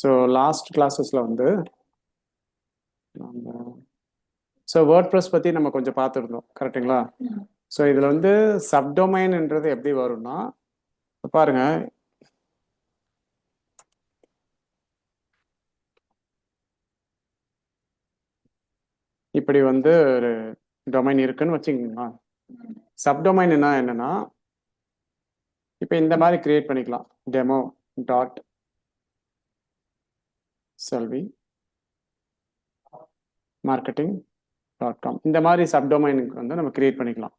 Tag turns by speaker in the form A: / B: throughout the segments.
A: So last கிளாஸஸில் வந்து so WordPress பற்றி நம்ம கொஞ்சம் பார்த்துருந்தோம் கரெக்டுங்களா? ஸோ இதில் வந்து சப்டொமைன்ன்றது எப்படி வரும்னா பாருங்க, இப்படி வந்து ஒரு டொமைன் இருக்குன்னு வச்சுக்கோங்களா. சப்டொமைன் என்னன்னா இப்போ இந்த மாதிரி கிரியேட் பண்ணிக்கலாம். டெமோ டாட் செல்வி மார்க்கெட்டிங் .com இந்த மாதிரி சப்டொமைனுக்கு வந்து நம்ம கிரியேட் பண்ணிக்கலாம்.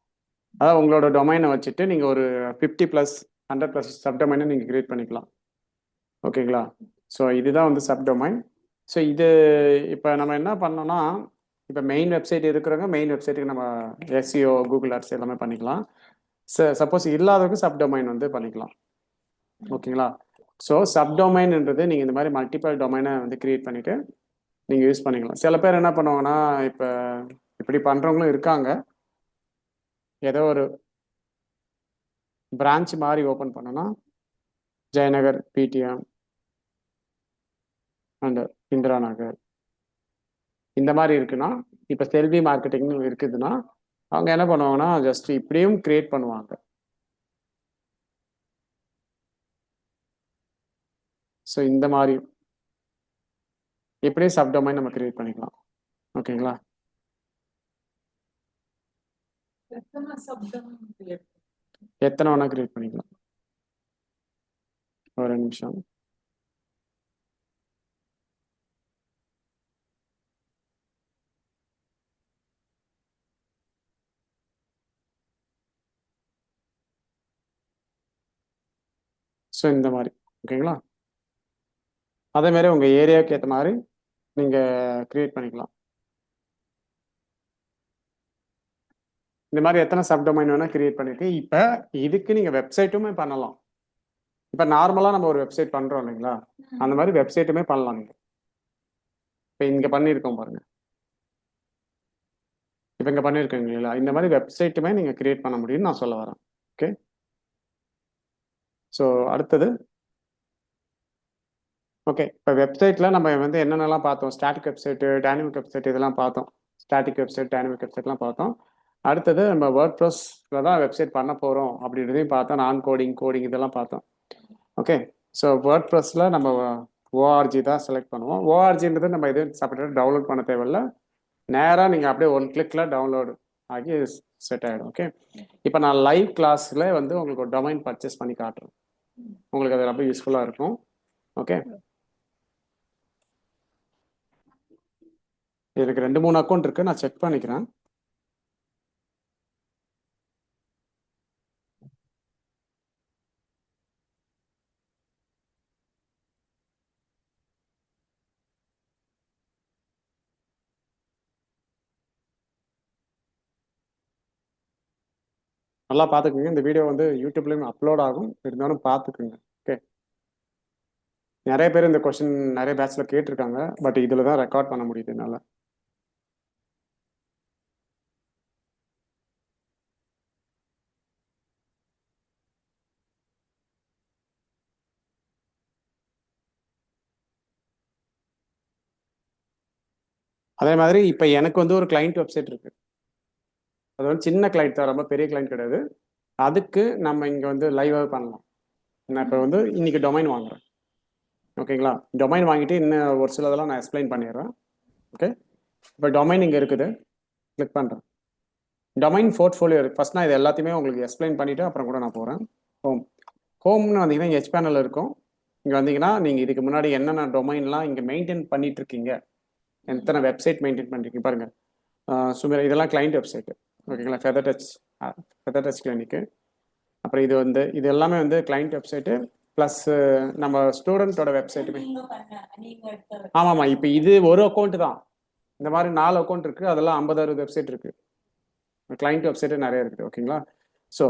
A: அதாவது உங்களோட டொமைனை வச்சுட்டு நீங்கள் ஒரு 50+ 100+ சப்டொமைனை நீங்கள் கிரியேட் பண்ணிக்கலாம். ஓகேங்களா? ஸோ இதுதான் வந்து சப்டொமைன். ஸோ இது இப்போ நம்ம என்ன பண்ணோம்னா, இப்போ மெயின் வெப்சைட் இருக்கிறவங்க மெயின் வெப்சைட்டுக்கு நம்ம எஸ்இஓ கூகுள் ஆட்ஸ் எல்லாமே பண்ணிக்கலாம். சப்போஸ் இல்லாதவங்க சப்டொமைன் வந்து பண்ணிக்கலாம். ஓகேங்களா? ஸோ சப்டொமைன்ன்றது நீங்கள் இந்த மாதிரி மல்டிபிள் டொமைனை வந்து கிரியேட் பண்ணிவிட்டு நீங்கள் யூஸ் பண்ணிக்கலாம். சில பேர் என்ன பண்ணுவாங்கன்னா, இப்போ இப்படி பண்ணுறவங்களும் இருக்காங்க. ஏதோ ஒரு பிரான்ச் மாதிரி ஓப்பன் பண்ணோன்னா ஜெயநகர் பிடிஎம் அண்ட் இந்திரா நகர் இந்த மாதிரி இருக்குன்னா, இப்போ செல்வி மார்க்கெட்டிங்னு இருக்குதுன்னா அவங்க என்ன பண்ணுவாங்கன்னா ஜஸ்ட் இப்படியும் கிரியேட் பண்ணுவாங்க. ஸோ இந்த மாதிரி இப்படியே சப்டொமைன் நம்ம கிரியேட் பண்ணிக்கலாம். ஓகேங்களா? எத்தனை வேணா கிரியேட் பண்ணிக்கலாம். ஒரு நிமிஷம். ஸோ இந்த மாதிரி ஓகேங்களா? அதே மாதிரி உங்கள் ஏரியாவுக்கு ஏற்ற மாதிரி நீங்கள் கிரியேட் பண்ணிக்கலாம். இந்த மாதிரி எத்தனை சப்டொமைன் வேணால் கிரியேட் பண்ணிட்டு இப்போ இதுக்கு நீங்கள் வெப்சைட்டுமே பண்ணலாம். இப்போ நார்மலாக நம்ம ஒரு வெப்சைட் பண்ணுறோம் இல்லைங்களா, அந்த மாதிரி வெப்சைட்டுமே பண்ணலாம். நீங்கள் இப்போ இங்கே பண்ணியிருக்கோம் பாருங்க, இப்போ இங்கே பண்ணியிருக்கோங்க இல்லைங்களா, இந்த மாதிரி வெப்சைட்டுமே நீங்கள் கிரியேட் பண்ண முடியும்னு நான் சொல்ல வரேன். ஓகே, ஸோ அடுத்தது ஓகே, இப்போ வெப்சைட்டில் நம்ம வந்து என்னென்னலாம் பார்த்தோம், ஸ்டாட்டிக் வெப்சைட்டு டைனமிக் வெப்சைட் இதெல்லாம் பார்த்தோம். ஸ்டாட்டிக் வெப்சைட் டைனமிக் வெப்சைட்லாம் பார்த்தோம். அடுத்தது நம்ம வேர்ட்ப்ரெஸ்ஸில் தான் வெப்சைட் பண்ண போகிறோம் அப்படின்றதையும் பார்த்தோம். நான் கோடிங் இதெல்லாம் பார்த்தோம். ஓகே, ஸோ வேர்ட்ப்ரெஸ்ஸில் நம்ம ஓஆர்ஜி தான் செலக்ட் பண்ணுவோம். ஓஆர்ஜின்றது நம்ம எதுவும் செப்பரேட்டாக டவுன்லோட் பண்ண தேவையில்ல, நேராக நீங்கள் அப்படியே ஒன் கிளிக்கில் டவுன்லோடு ஆகி செட் ஆகிடும். ஓகே, இப்போ நான் லைவ் கிளாஸில் வந்து உங்களுக்கு ஒரு டொமைன் பர்ச்சேஸ் பண்ணி காட்டுறேன். உங்களுக்கு அது ரொம்ப யூஸ்ஃபுல்லாக இருக்கும். ஓகே, எனக்கு 2-3 அக்கௌண்ட் இருக்குது, நான் செக் பண்ணிக்கிறேன். நல்லா பார்த்துக்குங்க. இந்த வீடியோ வந்து யூடியூப்லேயும் அப்லோட் ஆகும், இருந்தாலும் பார்த்துக்குங்க. ஓகே, நிறைய பேர் இந்த கொஸ்டின் நிறைய பேட்சில் கேட்டிருக்காங்க, பட் இதில் தான் ரெக்கார்ட் பண்ண முடியுது என்னால். அதே மாதிரி இப்போ எனக்கு வந்து ஒரு கிளைண்ட் வெப்சைட் இருக்குது. அது வந்து சின்ன கிளைண்ட் தான், ரொம்ப பெரிய கிளைண்ட் கிடையாது. அதுக்கு நம்ம இங்கே வந்து லைவாக பண்ணலாம். நான் இப்போ வந்து இன்னைக்கு டொமைன் வாங்குறேன். ஓகேங்களா, டொமைன் வாங்கிட்டு இன்னும் ஒரு சிலதெல்லாம் நான் எக்ஸ்பிளைன் பண்ணிடுறேன். ஓகே, இப்போ டொமைன் இங்கே இருக்குது, கிளிக் பண்ணுறேன். டொமைன் போர்ட்ஃபோலியோ இருக்குது. ஃபர்ஸ்ட் நான் இது எல்லாத்தையுமே உங்களுக்கு எக்ஸ்பிளைன் பண்ணிவிட்டு அப்புறம் கூட நான் போகிறேன். ஹோம்னு வந்தீங்கன்னா ஹெச்பேனல் இருக்கும். இங்கே வந்தீங்கன்னா நீங்கள் இதுக்கு முன்னாடி என்னென்ன டொமைன்லாம் இங்கே மெயின்டைன் பண்ணிட்டு இருக்கீங்க, எத்தனை வெப்சைட் மெயின்டைன் பண்ணிருக்கீங்க பாருங்க. சுமீர் இதெல்லாம் கிளைண்ட் வெப்சைட்டு. ஓகேங்களா, ஃபெதர் டச் கிளினிக்கு. அப்புறம் இது வந்து இது எல்லாமே வந்து கிளைண்ட் வெப்சைட்டு ப்ளஸ் நம்ம ஸ்டூடெண்ட்டோட வெப்சைட்டுமே. ஆமாம்மா, இப்போ இது ஒரு அக்கௌண்ட் தான். இந்த மாதிரி 4 அக்கௌண்ட் இருக்குது, அதெல்லாம் 50-60 வெப்சைட் இருக்குது. கிளைண்ட் வெப்சைட்டு நிறைய இருக்குது. ஓகேங்களா, ஸோ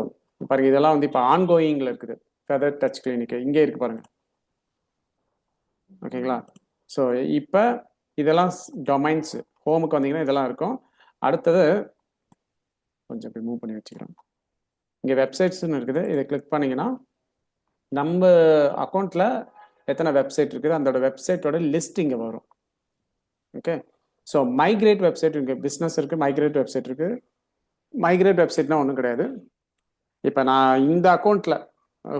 A: பாருங்க இதெல்லாம் வந்து இப்போ ஆன்கோயிங்கில் இருக்குது. ஃபெதர் டச் கிளினிக்கு இங்கே இருக்குது பாருங்க. ஓகேங்களா, ஸோ இப்போ இதெல்லாம் டொமைன்ஸ். ஹோமுக்கு வந்தீங்கன்னா இதெல்லாம் இருக்கும். அடுத்தது கொஞ்சம் இப்படி மூவ் பண்ணி வச்சுக்கிறோம். இங்கே வெப்சைட்ஸ்னு இருக்குது, இதை கிளிக் பண்ணிங்கன்னா நம்ம அக்கௌண்ட்டில் எத்தனை வெப்சைட் இருக்குது அதோட வெப்சைட்டோட லிஸ்ட் இங்கே வரும். ஓகே, ஸோ மைக்ரேட் வெப்சைட் இருக்குது, பிஸ்னஸ் இருக்குது, மைக்ரேட் வெப்சைட் இருக்குது. மைக்ரேட் வெப்சைட்னா ஒன்றும் கிடையாது. இப்போ நான் இந்த அக்கௌண்ட்டில்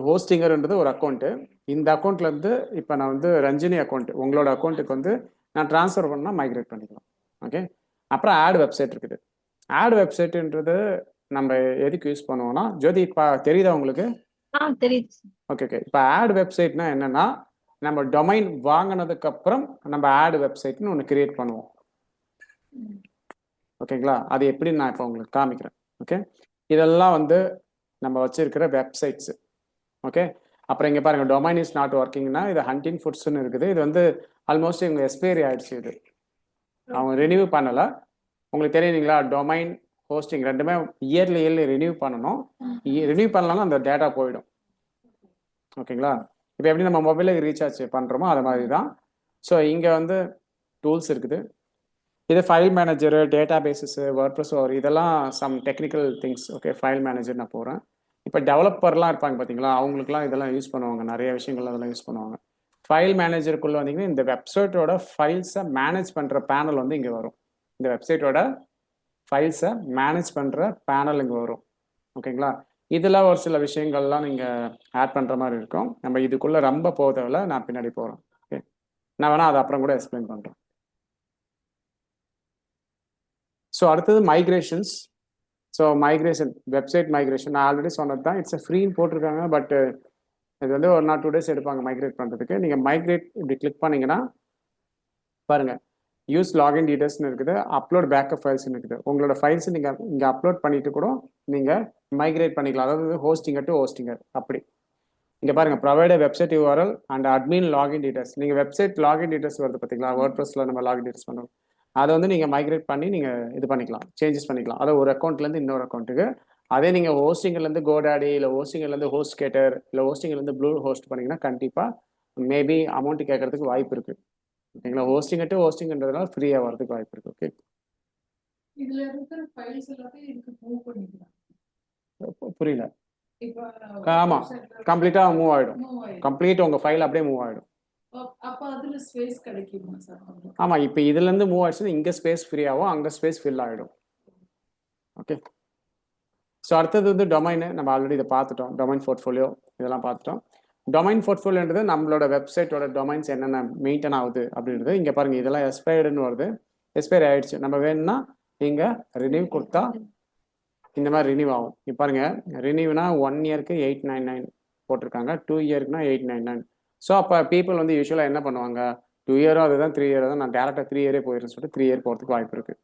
A: ஹோஸ்டிங்கர்ன்றது ஒரு அக்கௌண்ட்டு, இந்த அக்கௌண்ட்லேருந்து இப்போ நான் வந்து ரஞ்சினி அக்கௌண்ட் உங்களோட அக்கௌண்ட்டுக்கு வந்து நான் ட்ரான்ஸ்ஃபர் பண்ணால் மைக்ரேட் பண்ணிக்கலாம். ஓகே, அப்புறம் ஆட் வெப்சைட் இருக்குது. ஆட் வெப்சைட்டுன்றது நம்ம எதுக்கு யூஸ் பண்ணுவோம்னா, ஜோதி இப்போ தெரியுதா உங்களுக்கு?
B: தெரியுது.
A: ஓகே ஓகே, இப்போ ஆட் வெப்சைட்னா என்னன்னா, நம்ம டொமைன் வாங்கினதுக்கு அப்புறம் நம்ம ஆட் வெப்சைட்னு ஒன்று கிரியேட் பண்ணுவோம். ஓகேங்களா, அது எப்படின்னு நான் இப்போ உங்களுக்கு காமிக்கிறேன். ஓகே, இதெல்லாம் வந்து நம்ம வச்சிருக்கிற வெப்சைட்ஸ். ஓகே, அப்புறம் இங்கே பாருங்க, டொமைன் இஸ் நாட் ஒர்க்கிங்னா இது ஹண்டிங் ஃபுட்ஸ்னு இருக்குது. இது வந்து ஆல்மோஸ்ட் இவங்க எக்ஸ்பைரி ஆயிடுச்சு. இது அவங்க ரினியூ பண்ணலை. உங்களுக்கு தெரியுங்களா, டொமைன் ஹோஸ்டிங் ரெண்டுமே இயர்லி ரினியூ பண்ணணும். ரினியூ பண்ணலாம் அந்த டேட்டா போயிடும். ஓகேங்களா, இப்போ எப்படி நம்ம மொபைலுக்கு ரீசார்ஜ் பண்ணுறோமோ அது மாதிரி தான். ஸோ இங்கே வந்து டூல்ஸ் இருக்குது. இது file manager, databases, WordPress இதெல்லாம் some technical things. Okay, file manager நான் போகிறேன். இப்போ டெவலப்பர்லாம் இருப்பாங்க பார்த்தீங்களா, அவங்களுக்குலாம் இதெல்லாம் யூஸ் பண்ணுவாங்க, நிறைய விஷயங்கள் அதெல்லாம் யூஸ் பண்ணுவாங்க. ஃபைல் மேனேஜருக்குள்ளே வந்தீங்கன்னா இந்த வெப்சைட்டோட ஃபைல்ஸை மேனேஜ் பண்ணுற பேனல் வந்து இங்கே வரும். இந்த வெப்சைட்டோட ஃபைல்ஸை மேனேஜ் பண்ணுற பேனல் இங்கே வரும். ஓகேங்களா, இதில் ஒரு சில விஷயங்கள்லாம் நீங்கள் ஆட் பண்ணுற மாதிரி இருக்கும். நம்ம இதுக்குள்ளே ரொம்ப போக தேவையில்ல, நான் பின்னாடி போகிறேன். ஓகே, நான் வேணால் அதை அப்புறம் கூட எக்ஸ்பிளைன் பண்ணுறேன். ஸோ அடுத்தது migrations. So migration, website migration நான் ஆல்ரெடி சொன்னது தான். இட்ஸ் ஃப்ரீன்னு போட்டிருக்காங்க, பட் இது வந்து 1 or 2 days எடுப்பாங்க மைக்ரேட் பண்ணுறதுக்கு. நீங்கள் மைக்ரேட் இப்படி கிளிக் பண்ணிங்கன்னா பாருங்கள், யூஸ் லாகின் டீடைல்ஸ்னு இருக்குது, அப்லோட் பேக்கப் ஃபைல்ஸ்னு இருக்குது. உங்களோட ஃபைல்ஸ் நீங்கள் இங்கே அப்லோட் பண்ணிட்டு கூட நீங்கள் மைக்ரேட் பண்ணிக்கலாம். அதாவது ஹோஸ்டிங்கர் டு ஹோஸ்டிங்கர் அப்படி. இங்கே பாருங்கள், provide website URL and admin login details. நீங்கள் வெப்சைட் லாகின் டீடைல்ஸ் வருது பார்த்தீங்களா, வேர்ட்ப்ரெஸ்ல நம்ம லாகின் டீடைல்ஸ் பண்ணுறோம், அதை வந்து நீங்கள் மைக்ரேட் பண்ணி நீங்கள் இது பண்ணிக்கலாம், சேஞ்சஸ் பண்ணிக்கலாம். அதை ஒரு அக்கௌண்ட்லேருந்து இன்னொரு அக்கௌண்ட்டுக்கு. அதே நீங்கள் ஹோஸ்டிங்லேருந்து கோடாடி, இல்லை ஹோஸ்டிங்லேருந்து ஹோஸ்ட் கேட்டர், இல்லை ஹோஸ்டிங்லேருந்து ப்ளூ ஹோஸ்ட் பண்ணிங்கன்னா கண்டிப்பாக மேபி அமௌண்ட் கேட்கறதுக்கு வாய்ப்பு இருக்குது. ஓகேங்களா, ஹோஸ்டிங் டு ஹோஸ்டிங்ன்றதுனால ஃப்ரீயாக வரதுக்கு வாய்ப்பு இருக்குது. ஓகே,
C: இதுல இருக்கிற ஃபைல்ஸ் எல்லாத்தையும் இதுக்கு மூவ் பண்ணிக்கலாம்.
A: புரியல? ஆமாம், கம்ப்ளீட்டாக மூவ் ஆகிடும். கம்ப்ளீட் உங்கள் ஃபைல் அப்படியே மூவ் ஆகிடும்.
C: அப்ப அதுல ஸ்பேஸ் கிடைக்குமா சார்?
A: ஆமாம், இப்போ இதுலேருந்து மூவ் ஆயிடுச்சுன்னா இங்கே ஸ்பேஸ் ஃப்ரீ ஆகும், அங்கே ஸ்பேஸ் ஃபில் ஆகிடும். ஓகே, ஸோ அடுத்தது வந்து டொமைனு. நம்ம ஆல்ரெடி இதை பார்த்துட்டோம், டொமைன் போர்ட்ஃபோலியோ இதெல்லாம் பார்த்துட்டோம். டொமைன் போர்ட்ஃபோலியோன்றது நம்மளோட வெப்சைட்டோட டொமைன்ஸ் என்னென்ன மெயின்டைன் ஆகுது அப்படின்றது. இங்கே பாருங்கள், இதெல்லாம் எக்ஸ்பைர்டுன்னு வருது, எக்ஸ்பைரி ஆகிடுச்சு. நம்ம வேணும்னா இங்கே ரினியூ கொடுத்தா இந்த மாதிரி ரினியூ ஆகும். இப்போ பாருங்கள், ரினியூனா 1 yearக்கு 899 போட்டிருக்காங்க, 2 yearக்குனா 899. ஸோ அப்போ பீப்புள் வந்து யூஸ்வலாக என்ன பண்ணுவாங்க, 2 year அதுதான் 3 year தான், நான் டேரெக்டாக 3 year போயிடுன்னு சொல்லிட்டு 3 year போகிறதுக்கு வாய்ப்பு இருக்குது.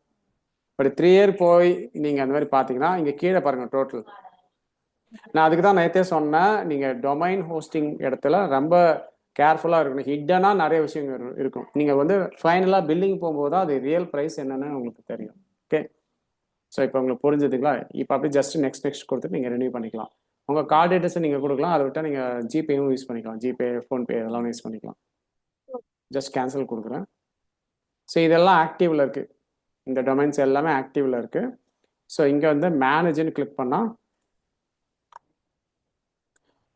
A: பட் 3 year போய் நீங்கள் அந்த மாதிரி பார்த்தீங்கன்னா இங்கே கீழே பாருங்கள் டோட்டல். நான் அதுக்கு தான் நேற்றே சொன்னேன், நீங்கள் டொமைன் ஹோஸ்டிங் இடத்துல ரொம்ப கேர்ஃபுல்லாக இருக்கணும். ஹிட்டனாக நிறைய விஷயங்கள் இருக்கும். நீங்கள் வந்து ஃபைனலாக பில்லிங் போகும்போது தான் அது ரியல் ப்ரைஸ் என்னென்னு உங்களுக்கு தெரியும். ஓகே, ஸோ இப்போ உங்களுக்கு புரிஞ்சுதுங்களா? இப்போ அப்படியே ஜஸ்ட் நெக்ஸ்ட் கொடுத்துட்டு நீங்கள் ரினியூ பண்ணிக்கலாம். உங்கள் கார்டு டீட்டெயில்ஸை நீங்கள் கொடுக்கலாம், அதை விட்டால் நீங்கள் ஜிபேயும் யூஸ் பண்ணிக்கலாம், ஜிபே, ஃபோன்பே இதெல்லாம் யூஸ் பண்ணிக்கலாம். ஜஸ்ட் கேன்சல் கொடுக்குறேன். ஸோ இதெல்லாம் ஆக்டிவில் இருக்குது, இந்த டொமைன்ஸ் எல்லாமே ஆக்டிவில் இருக்குது. ஸோ இங்கே வந்து மேனேஜ்னு கிளிக் பண்ணால்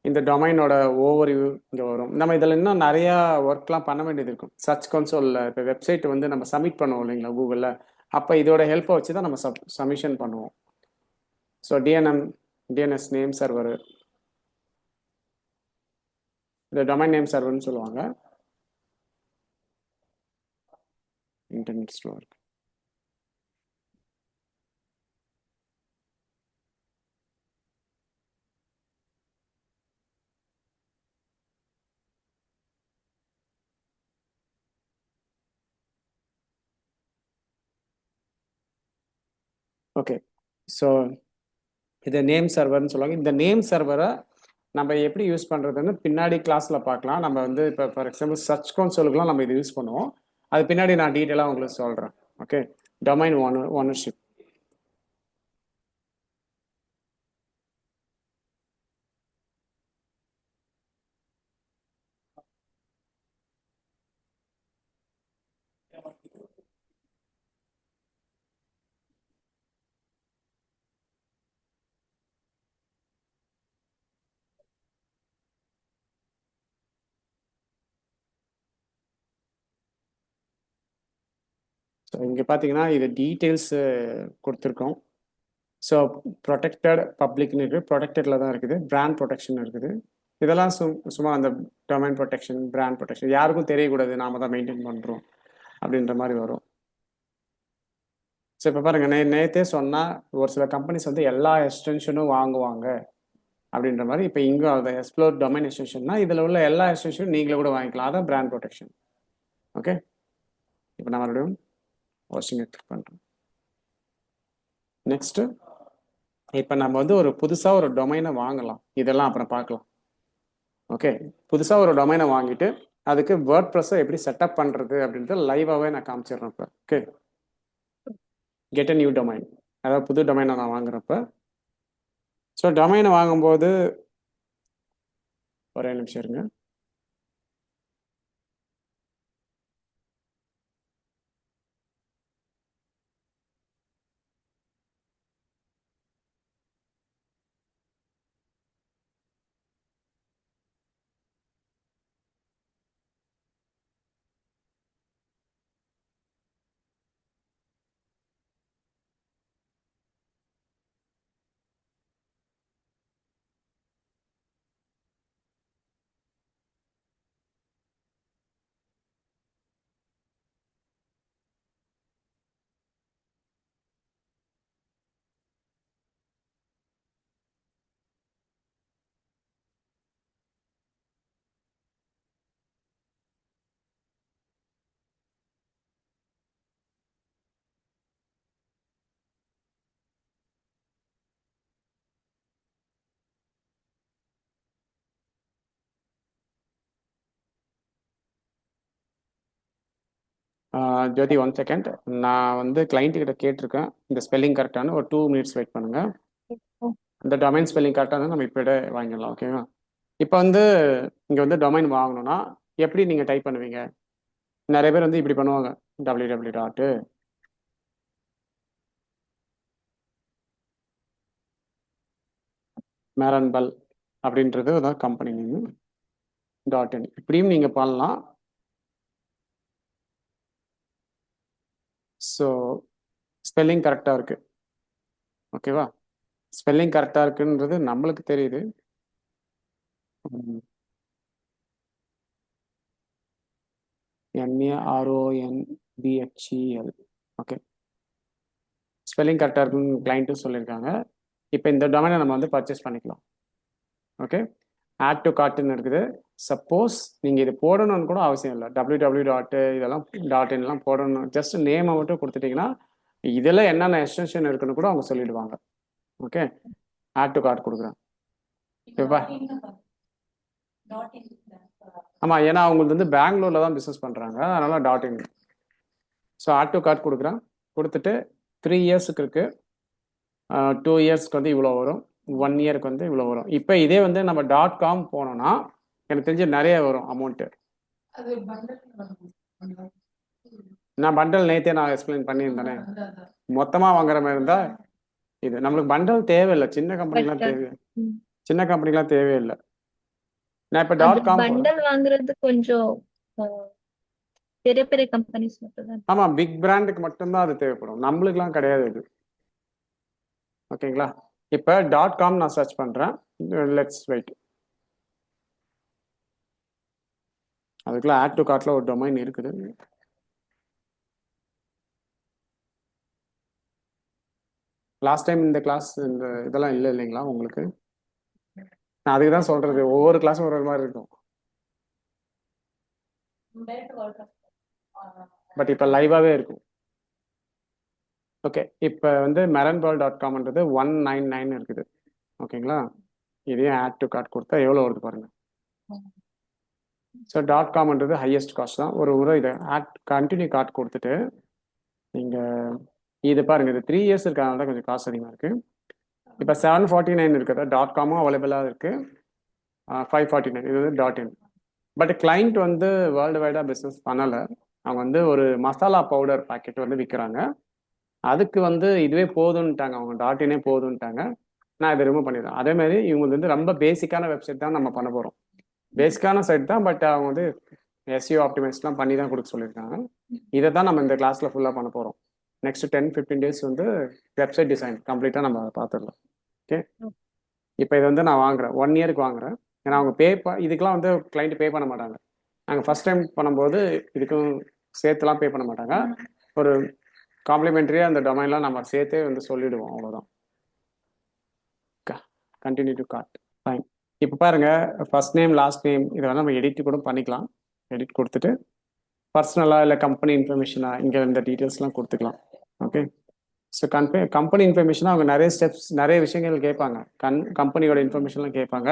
A: இந்த டொமைனோட ஓவர்வியூ இங்கே வரும். நம்ம இதில் இன்னும் நிறையா ஒர்க்லாம் பண்ண வேண்டியது இருக்கும். சர்ச் கன்சோலில் இப்போ வெப்சைட் வந்து நம்ம சப்மிட் பண்ணுவோம் இல்லைங்களா கூகுளில், அப்போ இதோட ஹெல்ப்பை வச்சு தான் நம்ம சப்மிஷன் பண்ணுவோம். ஸோ டிஎன்எஸ் நேம் சர்வர், இந்த டொமைன் நேம் சர்வர்னு சொல்லுவாங்க. இன்டர்நெட் ஸ்லோ இருக்கு. ஓகே, ஸோ இதை நேம் சர்வர்னு சொல்லுவாங்க. இந்த நேம் சர்வரை நம்ம எப்படி யூஸ் பண்ணுறதுன்னு பின்னாடி கிளாஸில் பார்க்கலாம். நம்ம வந்து இப்போ ஃபார் எக்ஸாம்பிள் சர்ச் கன்சோலுக்குலாம் நம்ம இது யூஸ் பண்ணுவோம், அது பின்னாடி நான் டீட்டெயிலாக உங்களுக்கு சொல்கிறேன். Okay, domain ownership. ஸோ இங்கே பார்த்தீங்கன்னா இது டீட்டெயில்ஸ் கொடுத்துருக்கோம். ஸோ ப்ரொடெக்டட் பப்ளிக்னு இருக்குது, ப்ரொடெக்டடில் தான் இருக்குது, பிராண்ட் ப்ரொடெக்ஷன் இருக்குது. இதெல்லாம் சும்மா அந்த டொமைன் ப்ரொடெக்ஷன், பிராண்ட் ப்ரொடெக்ஷன் யாருக்கும் தெரியக்கூடாது, நாம தான் மெயின்டைன் பண்ணுறோம் அப்படின்ற மாதிரி வரும். ஸோ இப்போ பாருங்க, நேற்றே சொன்னால் ஒரு சில கம்பெனிஸ் வந்து எல்லா எக்ஸ்டென்ஷனும் வாங்குவாங்க அப்படின்ற மாதிரி. இப்போ இங்கே அதை எக்ஸ்ப்ளோர் டொமைன் எக்ஸ்டென்ஷன்னா இதில் உள்ள எல்லா எக்ஸ்டென்ஷனும் நீங்களே கூட வாங்கிக்கலாம். அதான் பிராண்ட் ப்ரொடெக்ஷன். ஓகே, இப்போ நான் மறுபடியும் ஹோஸ்டிங்கை கிளிக் பண்ணுறோம். நெக்ஸ்ட்டு இப்போ நம்ம வந்து ஒரு புதுசாக ஒரு டொமைனை வாங்கலாம். இதெல்லாம் அப்புறம் பார்க்கலாம். ஓகே, புதுசாக ஒரு டொமைனை வாங்கிட்டு அதுக்கு வேர்ட் ப்ரெஸ்ஸை எப்படி செட்டப் பண்ணுறது அப்படின்றது லைவாகவே நான் காமிச்சிடுறேன் இப்போ. Okay, get a new domain, அதாவது புது டொமைனை நான் வாங்குறப்ப. ஸோ டொமைனை வாங்கும்போது ஒரே நிமிஷம் இருங்க. ஜோதி, 1 செகண்ட். நான் வந்து கிளைண்ட் கிட்ட கேட்டிருக்கேன் இந்த ஸ்பெல்லிங் கரெக்டானு. ஒரு 2 மினிட்ஸ் வெயிட் பண்ணுங்க. இந்த டொமைன் ஸ்பெல்லிங் கரெக்டாக நம்ம இப்போட வாங்கிடலாம். ஓகேவா? இப்போ வந்து இங்கே வந்து டொமைன் வாங்கணும்னா எப்படி நீங்கள் டைப் பண்ணுவீங்க? நிறைய பேர் வந்து இப்படி பண்ணுவாங்க, www. மேரன்பல் அப்படின்றது தான் கம்பெனி நேம். .in இப்படியும் நீங்கள் பண்ணலாம். ஸோ ஸ்பெல்லிங் கரெக்டாக இருக்கு. ஓகேவா? ஸ்பெல்லிங் கரெக்டாக இருக்குன்றது நம்மளுக்கு தெரியுது. MARONBHEL. ஓகே, ஸ்பெல்லிங் கரெக்டாக இருக்குன்னு கிளைண்ட்டும் சொல்லியிருக்காங்க. இப்போ இந்த டொமைனை நம்ம வந்து பர்ச்சேஸ் பண்ணிக்கலாம். ஓகே, ஆட் டு கார்ட்டுன்னு இருக்குது. சப்போஸ் நீங்கள் இது போடணும்னு கூட அவசியம் இல்லை. www. இதெல்லாம் .inலாம் போடணும். ஜஸ்ட் நேமை மட்டும் கொடுத்துட்டிங்கன்னா இதில் என்னென்ன எக்ஸ்டென்ஷன் இருக்குன்னு கூட அவங்க சொல்லிடுவாங்க. ஓகே, ஆட் டு கார்ட் கொடுக்குறேன். இப்போ ஆமாம், ஏன்னா அவங்களுக்கு வந்து பெங்களூரில் தான் பிஸ்னஸ் பண்ணுறாங்க, அதனால் .in. So add to cart கொடுக்குறேன். கொடுத்துட்டு 3 இயர்ஸுக்கு இருக்குது, 2 இயர்ஸ்க்கு வந்து இவ்வளோ வரும், 1 இயருக்கு வந்து இவ்வளோ வரும். இப்போ இதே வந்து நம்ம .com போனோம்னா எனக்கு தெரிஞ்சு நிறைய வரும் அமௌண்ட்டு. நான் பண்டல் நேற்றே நான் எக்ஸ்பிளைன் பண்ணியிருந்தேனே. மொத்தமாக வாங்குற மாதிரி இருந்தால் இது நம்மளுக்கு பண்டல் தேவையில்லை. சின்ன கம்பெனிலாம் தேவையில்லை. நான் இப்போ .com
B: பண்டல் வாங்குறது கொஞ்சம் பெரிய பெரிய கம்பெனிஸ் மட்டும் தான்.
A: ஆமாம், பிக் பிராண்டுக்கு மட்டும்தான் அது தேவைப்படும், நம்மளுக்குலாம் கிடையாது இது. ஓகேங்களா? இப்போ .com நான் சர்ச் பண்ணுறேன். Let's wait. அதுக்குள்ள ஆட் டு கார்ட்டில் ஒரு டொமைன் இருக்குது. லாஸ்ட் டைம் இந்த கிளாஸ் இந்த இதெல்லாம் இல்லை இல்லைங்களா உங்களுக்கு? நான் அதுக்கு தான் சொல்கிறது, ஒவ்வொரு கிளாஸும் ஒரு மாதிரி இருக்கும். பட் இப்போ லைவாகவே இருக்கும். ஓகே, இப்போ வந்து meranball.comன்றது 199 இருக்குது. ஓகேங்களா? இதையும் ஆட் டு கார்ட் கொடுத்தா எவ்வளோ வருது பாருங்க. ஸோ .comன்றது ஹையஸ்ட் காஸ்ட் தான். ஒரு முறை இதை கண்டினியூ கார்ட் கொடுத்துட்டு நீங்கள் இது பாருங்கள், இது 3 இயர்ஸ் இருக்கிறதுனால தான் கொஞ்சம் காசு அதிகமாக இருக்குது. இப்போ 749 இருக்குது. .comமும் அவைலபிளாக இருக்குது. 549 இது வந்து .in. பட் கிளைண்ட் வந்து வேர்ல்டு வைடாக பிஸ்னஸ் பண்ணலை. அவங்க வந்து ஒரு மசாலா பவுடர் பாக்கெட் வந்து விற்கிறாங்க. அதுக்கு வந்து இதுவே போதுன்ட்டாங்க, அவங்க .inே போதுன்ட்டாங்க. நான் இதை ரிமூவ் பண்ணிடுறேன். அதேமாதிரி இவங்க வந்து ரொம்ப பேசிக்கான வெப்சைட் தான் நம்ம பண்ண போகிறோம். பேசிக்கான சைட் தான், பட் அவங்க வந்து SEO ஆப்டிமைஸ்லாம் பண்ணி தான் கொடுக்க சொல்லியிருக்காங்க. இதை தான் நம்ம இந்த கிளாஸில் ஃபுல்லாக பண்ண போகிறோம். நெக்ஸ்ட் 10-15 டேஸ் வந்து வெப்சைட் டிசைன் கம்ப்ளீட்டாக நம்ம பார்த்துடலாம். ஓகே, இப்போ இது வந்து நான் வாங்குறேன் 1 இயருக்கு வாங்குறேன். ஏன்னா அவங்க இதுக்கெலாம் வந்து கிளைண்ட் பே பண்ண மாட்டாங்க. நாங்கள் ஃபஸ்ட் டைம் பண்ணும்போது இதுக்கும் சேர்த்துலாம் பே பண்ண மாட்டாங்க. ஒரு காம்ப்ளிமெண்ட்ரியாக அந்த டொமைன்லாம் நம்ம சேர்த்தே வந்து சொல்லிவிடுவோம், அவ்வளோதான். Continue to chord. ஃபைன். இப்போ பாருங்கள், ஃபர்ஸ்ட் நேம் லாஸ்ட் நேம் இதெல்லாம் நம்ம எடிட் கூட பண்ணிக்கலாம். எடிட் கொடுத்துட்டு பர்சனலாக இல்லை கம்பெனி இன்ஃபர்மேஷனாக இங்கே இந்த டீட்டெயில்ஸ்லாம் கொடுத்துக்கலாம். ஓகே, ஸோ கம்பெனி இன்ஃபர்மேஷனாக அவங்க நிறைய ஸ்டெப்ஸ் நிறைய விஷயங்கள் கேட்பாங்க. கம்பெனியோட இன்ஃபர்மேஷன்லாம் கேட்பாங்க.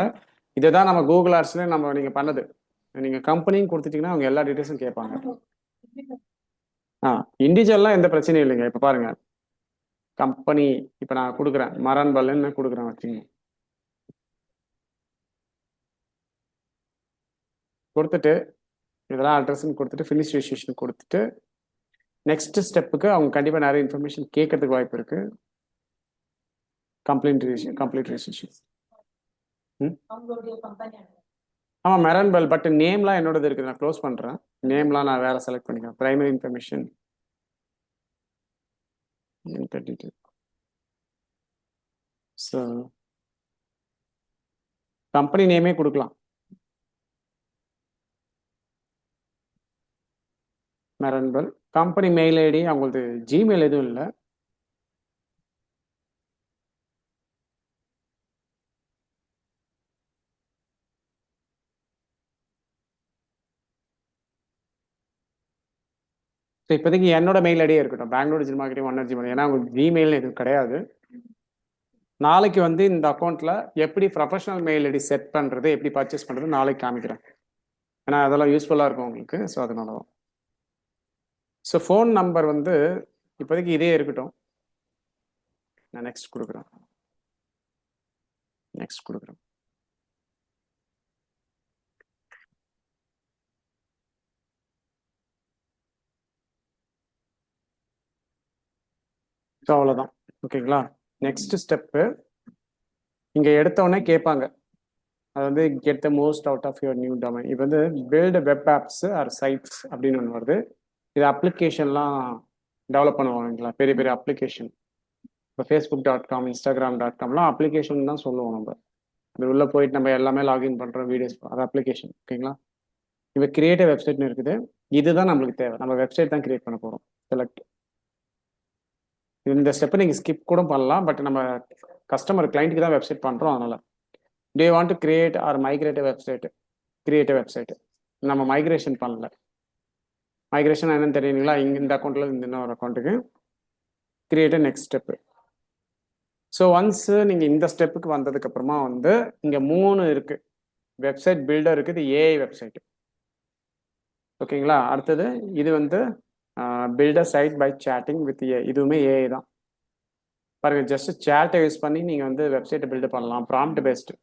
A: இதை தான் நம்ம கூகுள் ஆர்ட்ஸ்ல நம்ம நீங்கள் பண்ணது. நீங்கள் கம்பெனின்னு கொடுத்துட்டிங்கன்னா அவங்க எல்லா டீட்டெயில்ஸும் கேட்பாங்க. இண்டிவிஜுவல்லாம் எந்த பிரச்சனையும் இல்லைங்க. இப்போ பாருங்கள், கம்பெனி இப்போ நான் கொடுக்குறேன் மரன்பல்லுன்னு கொடுக்குறேன் வச்சுங்க. கொடுத்துட்டு இதெல்லாம் அட்ரஸ்ன்னு கொடுத்துட்டு ஃபினிஷ் ரெஜிஸ்ட்ரேஷன் கொடுத்துட்டு நெக்ஸ்ட் ஸ்டெப்புக்கு அவங்க கண்டிப்பாக நிறைய இன்ஃபர்மேஷன் கேட்கறதுக்கு வாய்ப்பு இருக்கு. Complete registration. ஆமாம், மெரன்பல். பட் நேம்லாம் என்னோடது இருக்குது. நான் க்ளோஸ் பண்ணுறேன். நேம்லாம் நான் வேற செலக்ட் பண்ணிக்கிறேன். பிரைமரி இன்ஃபர்மேஷன் ஸோ கம்பெனி நேமே கொடுக்கலாம். மெரன்பல் கம்பெனி மெயில் ஐடி அவங்களுக்கு ஜிமெயில் எதுவும் இல்லை. ஸோ இப்போதைக்கு என்னோட மெயில் ஐடியே இருக்கட்டும், பெங்களூர் டிஜிட்டல் மார்க்கெட்டிங் 1@gmail. ஏன்னா உங்களுக்கு ஜிமெயில் எதுவும் கிடையாது. நாளைக்கு வந்து இந்த அக்கௌண்ட்டில் எப்படி ப்ரொஃபஷனல் மெயில் ஐடி செட் பண்ணுறது, எப்படி பர்ச்சேஸ் பண்ணுறது நாளைக்கு காமிக்கிறேன். ஏன்னா அதெல்லாம் யூஸ்ஃபுல்லாக இருக்கும் உங்களுக்கு. ஸோ அதனால தான். ஸோ ஃபோன் நம்பர் வந்து இப்போதைக்கு இதே இருக்கட்டும். நான் நெக்ஸ்ட் கொடுக்குறேன். ஸோ அவ்வளோதான். ஓகேங்களா, நெக்ஸ்ட் ஸ்டெப்பு இங்கே எடுத்தோடனே கேட்பாங்க. அது வந்து get the most out of your new domain. இப்போ வந்து build web apps or sites அப்படின்னு ஒன்று வருது. இது அப்ளிகேஷன்லாம் டெவலப் பண்ணுவாங்களா, பெரிய பெரிய அப்ளிகேஷன். இப்போ facebook.com instagram.comலாம் அப்ளிகேஷன் தான் சொல்லுவோம். நம்ம அது உள்ளே போயிட்டு நம்ம எல்லாமே லாகின் பண்ணுறோம், வீடியோஸ், அது அப்ளிகேஷன். ஓகேங்களா, இப்போ கிரியேட்டிவ் வெப்சைட்னு இருக்குது. இதுதான் நம்மளுக்கு தேவை. நம்ம வெப்சைட் தான் கிரியேட் பண்ண போகிறோம். செலக்ட். இந்த ஸ்டெப்பை நீங்கள் ஸ்கிப் கூட பண்ணலாம். பட் நம்ம கஸ்டமர் கிளைண்ட்டுக்கு தான் வெப்சைட் பண்ணுறோம். அதனால் do you want to create or migrate a website? Create a website. நம்ம மைக்ரேஷன் பண்ணல. மைக்ரேஷன் என்னன்னு தெரியுங்களா, இந்த அக்கௌண்ட்டில் இந்த இன்னொரு அக்கௌண்ட்டுக்கு create next step. So once நீங்கள் இந்த ஸ்டெப்புக்கு வந்ததுக்கப்புறமா வந்து இங்கே 3 இருக்குது. வெப்சைட் பில்டர் இருக்குது, ஏஐ வெப்சைட். ஓகேங்களா, அடுத்தது இது வந்து builder site by chatting with A. இதுவுமே ஏஐ தான். பாருங்கள், ஜஸ்ட் சேட்டை யூஸ் பண்ணி நீங்கள் வந்து வெப்சைட்டை பில்டு பண்ணலாம். Prompt based.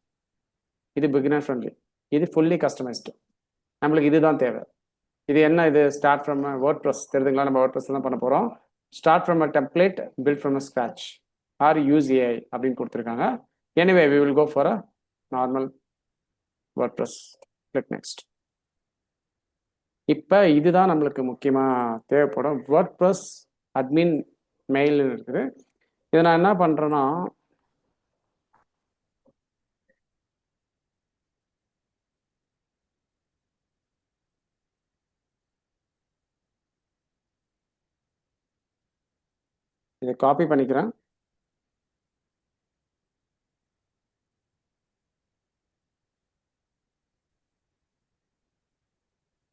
A: இது பிகினர் ஃப்ரெண்ட்லி. இது ஃபுல்லி கஸ்டமைஸ்டு. நம்மளுக்கு இதுதான் தேவை. இது என்ன, இது ஸ்டார்ட் ஃப்ரம் வேர்ட் ப்ரெஸ். தெரியுதுங்களா, நம்ம வேர்ட் ப்ரெஸ் தான் பண்ண போகிறோம். Start from a template, build from a scratch or use AI அப்படின்னு கொடுத்துருக்காங்க. Anyway we will go for a normal WordPress. Click next. இப்போ இதுதான் நம்மளுக்கு முக்கியமாக தேவைப்படும். வேர்ட் ப்ரெஸ் அட்மின் மெயில் இருக்குது. இதை நான் என்ன பண்ணுறேன்னா, இதை காப்பி பண்ணிக்கிறேன்.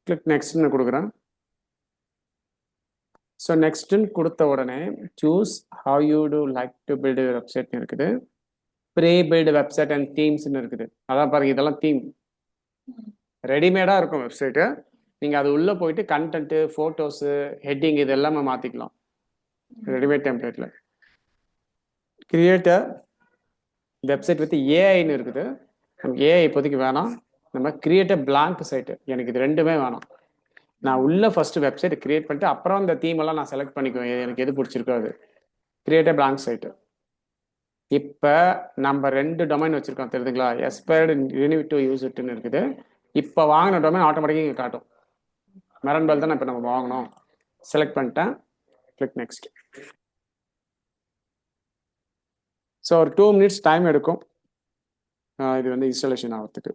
A: கிளிக் நெக்ஸ்ட்னு கொடுக்குறேன். ஸோ நெக்ஸ்ட்டுன்னு கொடுத்த உடனே choose how you to like to build வெப்சைட்னு இருக்குது. ப்ரீ பில்டு வெப்சைட் அண்ட் தீம்ஸ்ன்னு இருக்குது. அதான் பாருங்க, இதெல்லாம் தீம் ரெடிமேடாக இருக்கும் வெப்சைட்டு. நீங்கள் அது உள்ளே போயிட்டு கண்டென்ட்டு, ஃபோட்டோஸு, ஹெட்டிங் இது எல்லாமே மாற்றிக்கலாம் ரெடிமேட் டெம்ப்ளேட்டில். கிரியேட் அ வெப்சைட் வித் ஏஐன்னு இருக்குது. நமக்கு ஏஐ இப்போதைக்கு வேணாம். நம்ம கிரியேட் அ பிளாங்க் சைட்டு. எனக்கு இது ரெண்டுமே வேணாம். நான் உள்ள ஃபர்ஸ்ட் வெப்சைட் கிரியேட் பண்ணிட்டு அப்புறம் இந்த தீம் எல்லாம் நான் செலக்ட் பண்ணிக்குவேன். எனக்கு எது பிடிச்சிருக்கோ அது. Create a blank site. இப்போ நம்ம 2 டொமைன் வச்சிருக்கோம், தெரியுதுங்களா. எக்ஸ்பயர்டு, ரினியூ டு யூஸ் இட்னு இருக்குது. இப்போ வாங்கின டொமைன் ஆட்டோமேட்டிக்காக இங்கே காட்டும். மெரன்பல் தானே இப்போ நம்ம வாங்கணும். செலக்ட் பண்ணிட்டேன், கிளிக் நெக்ஸ்ட். ஸோ ஒரு 2 மினிட்ஸ் டைம் எடுக்கும் இது வந்து இன்ஸ்டாலேஷன் ஆகிறதுக்கு.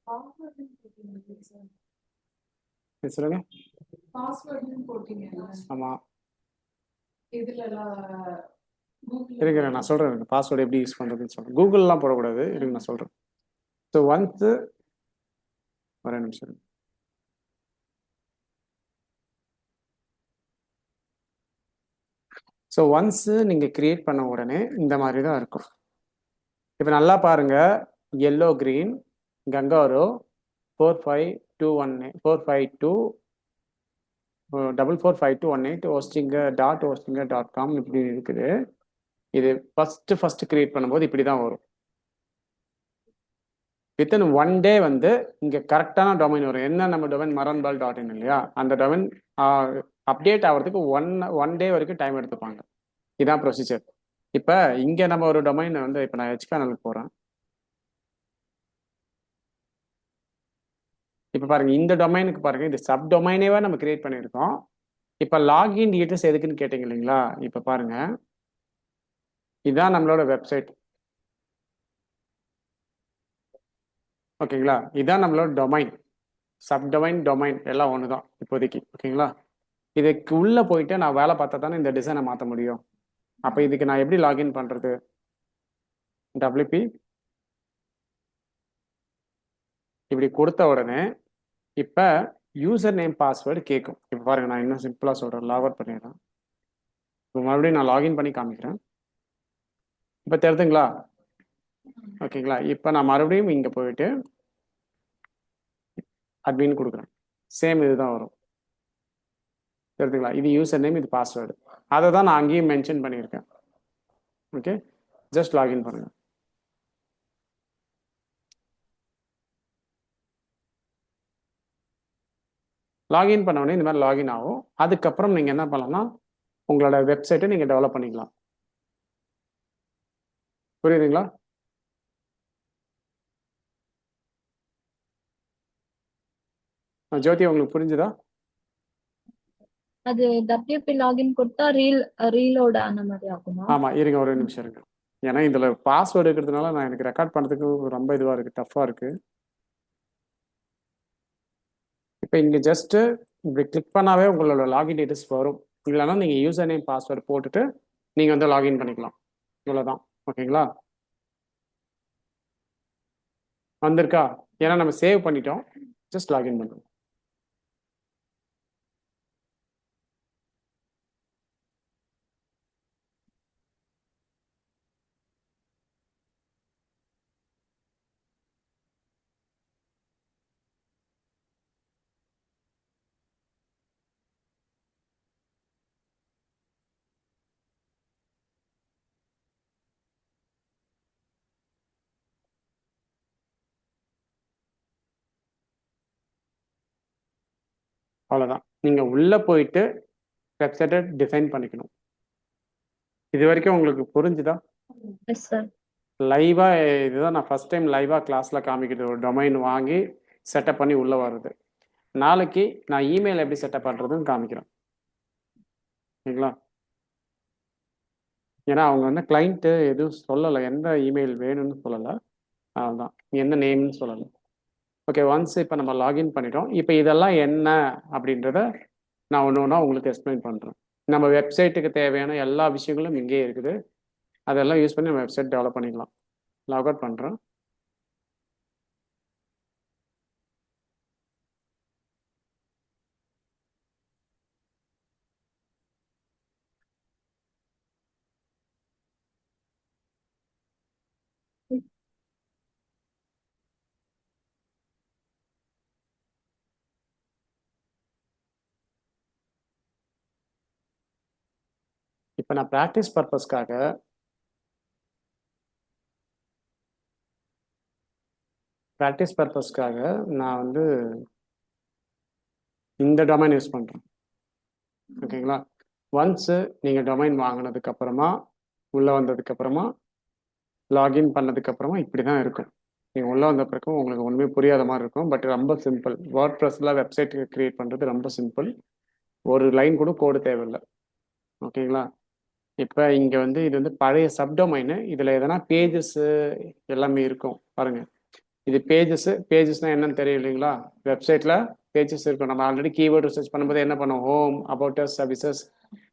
C: பாஸ்வேர்டுன்னு போட்டீங்க சார்.
A: சொல்லுங்க.
C: பாஸ்வேர்டுன்னு போட்டீங்க.
A: ஆமாம்,
C: இதுலலாம் கூகுள்
A: இருங்க நான் சொல்கிறேன் பாஸ்வேர்டு எப்படி யூஸ் பண்ணுறதுன்னு சொல்கிறேன். கூகுள்லாம் போடக்கூடாது, இருங்க நான் சொல்கிறேன். ஸோ ஒன்ஸு ஒரே நிமிஷம் இருங்க. ஸோ ஒன்ஸு நீங்கள் க்ரியேட் பண்ண உடனே இந்த மாதிரி தான் இருக்கும். இப்போ நல்லா பாருங்க, எல்லோ கிரீன் கங்காரோ 452218 hosting.com இப்படி இருக்குது. இது ஃபர்ஸ்ட் கிரியேட் பண்ணும்போது இப்படி தான் வரும். வித்தின் 1 டே வந்து இங்கே கரெக்டான டொமைன் வரும். என்ன நம்ம டொமைன் maranbal.in இல்லையா, அந்த டொமைன் அப்டேட் ஆகிறதுக்கு ஒன் டே வரைக்கும் டைம் எடுத்துப்பாங்க. இதுதான் ப்ரொசீஜர். இப்போ இங்கே நம்ம ஒரு டொமைனை வந்து இப்போ நான் HPanelக்கு போகிறேன். இப்போ பாருங்க, இந்த டொமைனுக்கு பாருங்க, இது சப் டொமைனேவா நம்ம கிரியேட் பண்ணியிருக்கோம். இப்போ லாகின் டீட்டெயில்ஸ் எதுக்குன்னு கேட்டீங்க இல்லைங்களா, இப்போ பாருங்க, இதுதான் நம்மளோட வெப்சைட். ஓகேங்களா, இதுதான் நம்மளோட டொமைன். சப் டொமைன் எல்லாம் ஒன்று தான் இப்போதைக்கு. ஓகேங்களா, இதுக்கு உள்ளே போயிட்டு நான் வேலை பார்த்தா தானே இந்த டிசைனை மாற்ற முடியும். அப்போ இதுக்கு நான் எப்படி லாகின் பண்ணுறது? WP இப்படி கொடுத்த உடனே இப்போ யூசர் நேம் பாஸ்வேர்டு கேட்கும். இப்போ பாருங்க, நான் இன்னும் சிம்பிளாக சொல்கிறேன், லாக் அவுட் பண்ணிடுறேன். இப்போ மறுபடியும் நான் லாகின் பண்ணி காமிக்கிறேன். இப்போ தெரியுதுங்களா? ஓகேங்களா, இப்போ நான் மறுபடியும் இங்கே போயிட்டு அட்மின் கொடுக்குறேன். சேம் இதுதான் வரும். தெரியுதுங்களா? இது யூசர் நேம், இது பாஸ்வேர்டு. அதை தான் நான் அங்கேயும் மென்ஷன் பண்ணியிருக்கேன். ஓகே, ஜஸ்ட் லாகின் பண்ணுங்க. லாகின் பண்ண உடனே இந்த மாதிரி லாகின் ஆகும். அதுக்கப்புறம் நீங்கள் என்ன பண்ணலாம்னா உங்களோட வெப்சைட்டை நீங்கள் டெவலப் பண்ணிக்கலாம். புரியுதுங்களா? ஜோதி, உங்களுக்கு புரிஞ்சுதா?
B: அது WP லாகின் கொடுத்தா ரீலோட் ஆன மாதிரி ஆகுமா?
A: ஆமாம், இருங்க ஒரு நிமிஷம் இருங்க. ஏன்னா இதில் பாஸ்வேர்டு இருக்கிறதுனால நான் எனக்கு ரெக்கார்ட் பண்ணுறதுக்கு ரொம்ப இதுவாக இருக்குது, டஃப்பாக இருக்குது. இப்போ இங்கே ஜஸ்ட்டு இப்படி கிளிக் பண்ணாவே உங்களோட லாகின் டீட்டெயில்ஸ் வரும். இல்லைன்னா நீங்கள் யூசர் நேம் பாஸ்வேர்டு போட்டுட்டு நீங்கள் வந்து லாகின் பண்ணிக்கலாம். இவ்வளோதான். ஓகேங்களா, வந்திருக்கா? ஏன்னா நம்ம சேவ் பண்ணிட்டோம், ஜஸ்ட் லாகின் பண்ணுறோம். அவ்வளோதான். நீங்கள் உள்ளே போயிட்டு வெப்சைட்டை டிஃபைன் பண்ணிக்கணும். இது வரைக்கும் உங்களுக்கு புரிஞ்சுதா?
B: Yes sir.
A: லைவாக இதுதான் நான் ஃபஸ்ட் டைம் லைவாக கிளாஸில் காமிக்கிறது. ஒரு டொமைன் வாங்கி செட்டப் பண்ணி உள்ளே வர்றது. நாளைக்கு நான் இமெயில் எப்படி செட்டப் பண்ணுறதுன்னு காமிக்கிறேன். சரிங்களா? ஏன்னா அவங்க வந்து கிளைண்ட்டு எதுவும் சொல்லலை, எந்த இமெயில் வேணும்னு சொல்லலை. அதுதான் எந்த நேம்னு சொல்லலை. ஓகே, ஒன்ஸ் இப்போ நம்ம லாகின் பண்ணிட்டோம். இப்போ இதெல்லாம் என்ன அப்படின்றத நான் ஒன்று ஒன்றா உங்களுக்கு எக்ஸ்பிளைன் பண்ணுறேன். நம்ம வெப்சைட்டுக்கு தேவையான எல்லா விஷயங்களும் இங்கேயே இருக்குது. அதெல்லாம் யூஸ் பண்ணி நம்ம வெப்சைட் டெவலப் பண்ணிக்கலாம். லாக் அவுட் பண்ணுறேன். இப்போ நான் ப்ராக்டிஸ் பர்பஸ்க்காக நான் வந்து இந்த டொமைன் யூஸ் பண்ணுறேன். ஓகேங்களா? ஒன்ஸு நீங்கள் டொமைன் வாங்கினதுக்கப்புறமா உள்ளே வந்ததுக்கப்புறமா லாகின் பண்ணதுக்கப்புறமா இப்படி தான் இருக்கும். நீங்கள் உள்ளே வந்த பிறகு உங்களுக்கு ஒன்றுமே புரியாத மாதிரி இருக்கும். பட் ரொம்ப சிம்பிள். வேர்ட்பிரஸில் வெப்சைட் கிரியேட் பண்ணுறது ரொம்ப சிம்பிள். ஒரு லைன் கூட கோடு தேவையில்லை. ஓகேங்களா? இப்போ இங்கே வந்து இது வந்து பழைய சப்டொமைனு. இதில் எதனா பேஜஸ்ஸு எல்லாமே இருக்கும் பாருங்கள். இது பேஜஸ்னால் என்னன்னு தெரியும் இல்லைங்களா? வெப்சைட்டில் பேஜஸ் இருக்கும். நம்ம ஆல்ரெடி கீவேர்டு ரிசர்ச் பண்ணும்போது என்ன பண்ணோம்? ஹோம், அபவுட் அஸ், சர்வீசஸ்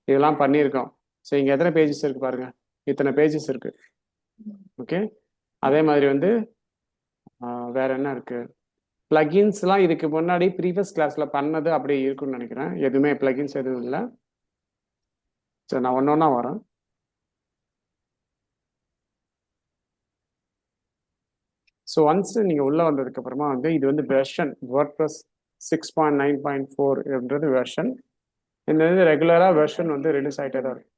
A: இதெல்லாம் பண்ணியிருக்கோம். ஸோ இங்கே எத்தனை பேஜஸ் இருக்குது பாருங்கள். இத்தனை பேஜஸ் இருக்குது. ஓகே, அதே மாதிரி வந்து வேற என்ன இருக்குது? பிளகின்ஸ்லாம் இதுக்கு முன்னாடி ப்ரீவியஸ் கிளாஸில் பண்ணது அப்படியே இருக்குன்னு நினைக்கிறேன். எதுவுமே பிளகின்ஸ் எதுவும் இல்லை. சரி, நான் ஒன்று ஒன்றா வரேன். ஸோ ஒன்ஸ் நீங்கள் உள்ளே வந்ததுக்கப்புறமா வந்து இது வந்து வெர்ஷன் வேர்ட்பிரஸ் 6.9.4ன்றது வெர்ஷன். இந்த இது ரெகுலராக வெர்ஷன் வந்து ரிலீஸ் ஆகிட்டே தான் இருக்கு.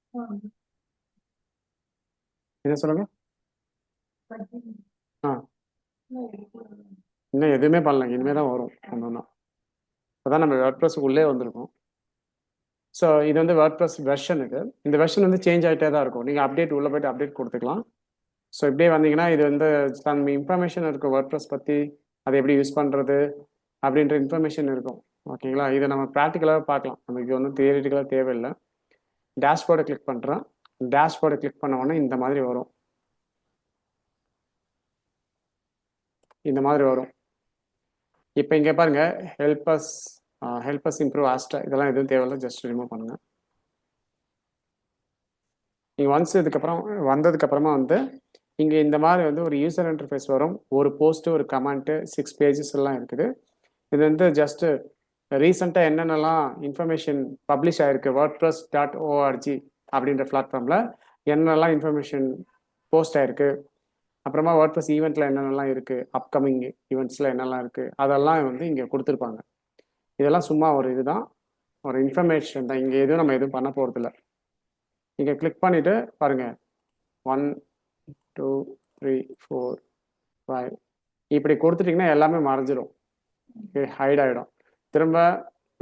A: என்ன சொல்லுங்க? இன்னும் எதுவுமே பண்ணல, இனிமே தான் வரும் ஒன்று ஒன்றா. அப்போதான் நம்ம வேர்ட்பிரஸுக்கு உள்ளே வந்திருக்கோம். ஸோ இது வந்து வேர்ட்பிரஸ் வெர்ஷன். இந்த வெர்ஷன் வந்து சேஞ்ச் ஆகிட்டே தான் இருக்கும். நீங்கள் அப்டேட் உள்ளே போய்ட்டு அப்டேட் கொடுத்துக்கலாம். ஸோ இப்படியே வந்தீங்கன்னா இது வந்து நம்ம இன்ஃபர்மேஷன் இருக்கும் வேர்ட்பிரஸ் பற்றி, அதை எப்படி யூஸ் பண்ணுறது அப்படின்ற இன்ஃபர்மேஷன் இருக்கும். ஓகேங்களா? இதை நம்ம ப்ராக்டிக்கலாக பார்க்கலாம். நமக்கு ஒன்றும் தியரிட்டிக்கலாக தேவையில்லை. டேஷ்போர்டை கிளிக் பண்ணுறேன். டேஷ்போர்டை கிளிக் பண்ண உடனே இந்த மாதிரி வரும். இப்போ இங்கே பாருங்க, ஹெல்ப் அஸ் இம்ப்ரூவ் ஆஸ்ட்ரா, இதெல்லாம் எதுவும் தேவையில்லை. ஜஸ்ட் ரிமூவ் பண்ணுங்க. நீங்கள் ஒன்ஸ் இதுக்கப்புறம் வந்ததுக்கப்புறமா வந்து இங்கே இந்த மாதிரி வந்து ஒரு யூசர் இன்டர்ஃபேஸ் வரும். ஒரு போஸ்ட்டு, ஒரு கமெண்ட்டு, 6 பேஜஸ் எல்லாம் இருக்குது. இது வந்து ஜஸ்ட்டு ரீசெண்டாக என்னென்னலாம் இன்ஃபர்மேஷன் பப்ளிஷ் ஆகிருக்கு wordpress.org அப்படின்ற பிளாட்ஃபார்மில் என்னென்னலாம் இன்ஃபர்மேஷன் போஸ்ட் ஆகிருக்கு, அப்புறமா வேர்ட்பிரஸ் ஈவெண்ட்டில் என்னென்னலாம் இருக்குது, அப்கமிங் ஈவெண்ட்ஸில் என்னெல்லாம் இருக்குது, அதெல்லாம் வந்து இங்கே கொடுத்துருப்பாங்க. இதெல்லாம் சும்மா ஒரு இதுதான், ஒரு இன்ஃபர்மேஷன் தான். இங்கே எதுவும் நம்ம எதுவும் பண்ண போகிறதில்ல. நீங்கள் கிளிக் பண்ணிவிட்டு பாருங்கள், 1 2 3 4 5 இப்படி கொடுத்துட்டிங்கன்னா எல்லாமே மறைஞ்சிடும், ஹைட் ஆகிடும். திரும்ப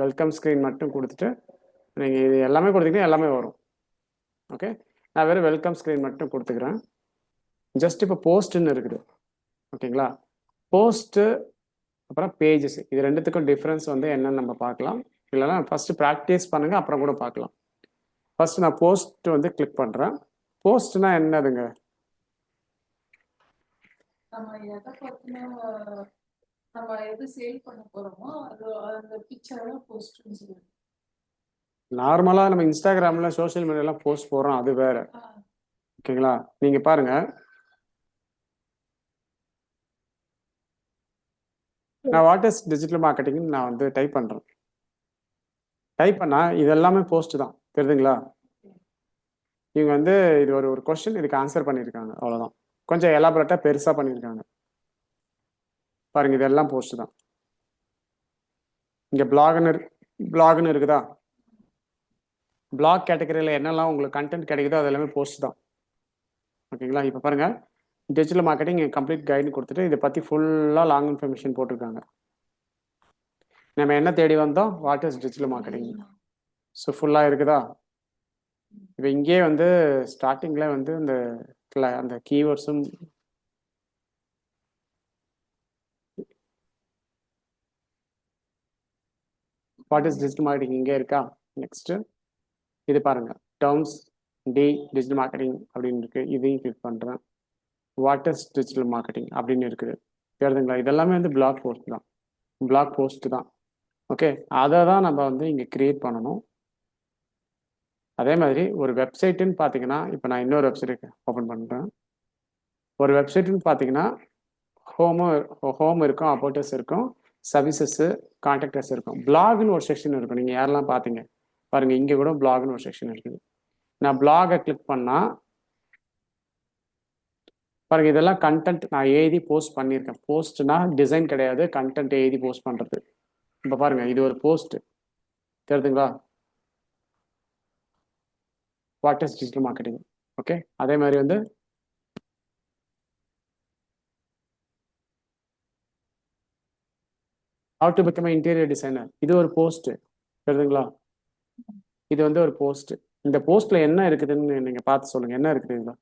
A: வெல்கம் ஸ்க்ரீன் மட்டும் கொடுத்துட்டு நீங்கள் இது எல்லாமே கொடுத்தீங்கன்னா எல்லாமே வரும். ஓகே, நான் வெறும் வெல்கம் ஸ்க்ரீன் மட்டும் கொடுத்துக்கிறேன். ஜஸ்ட் இப்போ போஸ்ட்டுன்னு இருக்குது. ஓகேங்களா? போஸ்ட்டு அப்புறம் பேஜஸ், இது ரெண்டுத்துக்கும் டிஃப்ரென்ஸ் வந்து என்னன்னு நம்ம பார்க்கலாம். இல்லைன்னா ஃபஸ்ட்டு ப்ராக்டிஸ் பண்ணுங்கள், அப்புறம் கூட பார்க்கலாம். ஃபஸ்ட்டு நான் போஸ்ட் வந்து கிளிக் பண்ணுறேன். போஸ்ட்னா என்னதுங்க?
C: நம்ம எதை பத்தின நம்ம எது சேல் பண்ண போறோமோ அது அந்த பிக்சரை போஸ்ட்னு சொல்லுவாங்க.
A: நார்மலாக நம்ம இன்ஸ்டாகிராமில் சோஷியல் மீடியாலாம் போஸ்ட் போடுறோம், அது வேற. ஓகேங்களா? நீங்கள் பாருங்கள், நான் வாட் இஸ் டிஜிட்டல் மார்க்கெட்டிங்னு நான் வந்து டைப் பண்ணுறேன். டைப் பண்ணால் இது எல்லாமே போஸ்ட் தான், தெரியுதுங்களா? இவங்க வந்து இது ஒரு கொஸ்டின், இதுக்கு ஆன்சர் பண்ணியிருக்காங்க, அவ்வளோதான். கொஞ்சம் எலாபரேட்டாக பெருசாக பண்ணியிருக்காங்க பாருங்க. இதெல்லாம் போஸ்ட் தான். இங்கே பிளாக்னு இருக்குதா? பிளாக் கேட்டகரியில் என்னெல்லாம் உங்களுக்கு கண்டென்ட் கிடைக்குதோ அது எல்லாமே போஸ்ட் தான். ஓகேங்களா? இப்போ பாருங்கள், டிஜிட்டல் மார்க்கெட்டிங் கம்ப்ளீட் கைடுன்னு கொடுத்துட்டு இதை பற்றி ஃபுல்லாக லாங் இன்ஃபர்மேஷன் போட்டிருக்காங்க. நம்ம என்ன தேடி வந்தோம்? What is digital marketing. So ஃபுல்லாக இருக்குதா? இப்போ இங்கேயே வந்து ஸ்டார்டிங்கில் வந்து அந்த கீவேர்ட்ஸும் வாட் இஸ் டிஜிட்டல் மார்க்கெட்டிங் இங்கே இருக்கா? நெக்ஸ்ட்டு இது பாருங்க, டேர்ம்ஸ் டிஜிட்டல் மார்க்கெட்டிங் அப்படின்னு இருக்கு. இதையும் கிளிக் பண்ணுறேன். வாட் இஸ் டிஜிட்டல் மார்க்கெட்டிங் அப்படின்னு இருக்குது. தெரியுதுங்களா? இதெல்லாமே வந்து பிளாக் போஸ்ட் தான். ஓகே, அதை தான் நம்ம வந்து இங்கே கிரியேட் பண்ணணும். அதே மாதிரி ஒரு வெப்சைட்டுன்னு பார்த்தீங்கன்னா, இப்போ நான் இன்னொரு வெப்சைட் ஓப்பன் பண்ணுறேன். ஒரு வெப்சைட்டுன்னு பார்த்தீங்கன்னா ஹோம் இருக்கும், அபோட்டஸ் இருக்கும், சர்வீசஸ்ஸு, கான்டாக்டர்ஸ் இருக்கும். பிளாக்னு ஒரு செக்ஷன் இருக்கும். நீங்கள் யாரெல்லாம் பார்த்தீங்க பாருங்க, இங்கே கூட பிளாக்னு ஒரு செக்ஷன் இருக்குது. நான் பிளாகை கிளிக் பண்ணால் பாருங்க, இதெல்லாம் கண்டென்ட் நான் எழுதி போஸ்ட் பண்ணியிருக்கேன். போஸ்ட்னா டிசைன் கிடையாது, கண்டென்ட் எழுதி போஸ்ட் பண்ணுறது. இப்போ பாருங்க, இது ஒரு போஸ்ட். தெரியுதுங்களா? What is digital marketing. Okay, அதே மாதிரி வந்து how to become interior designer. இது ஒரு போஸ்ட். தெரியுதுங்களா? இது வந்து ஒரு போஸ்ட். இந்த போஸ்ட்ல என்ன இருக்குதுன்னு நீங்க பார்த்து சொல்லுங்க. என்ன இருக்குது இதுல?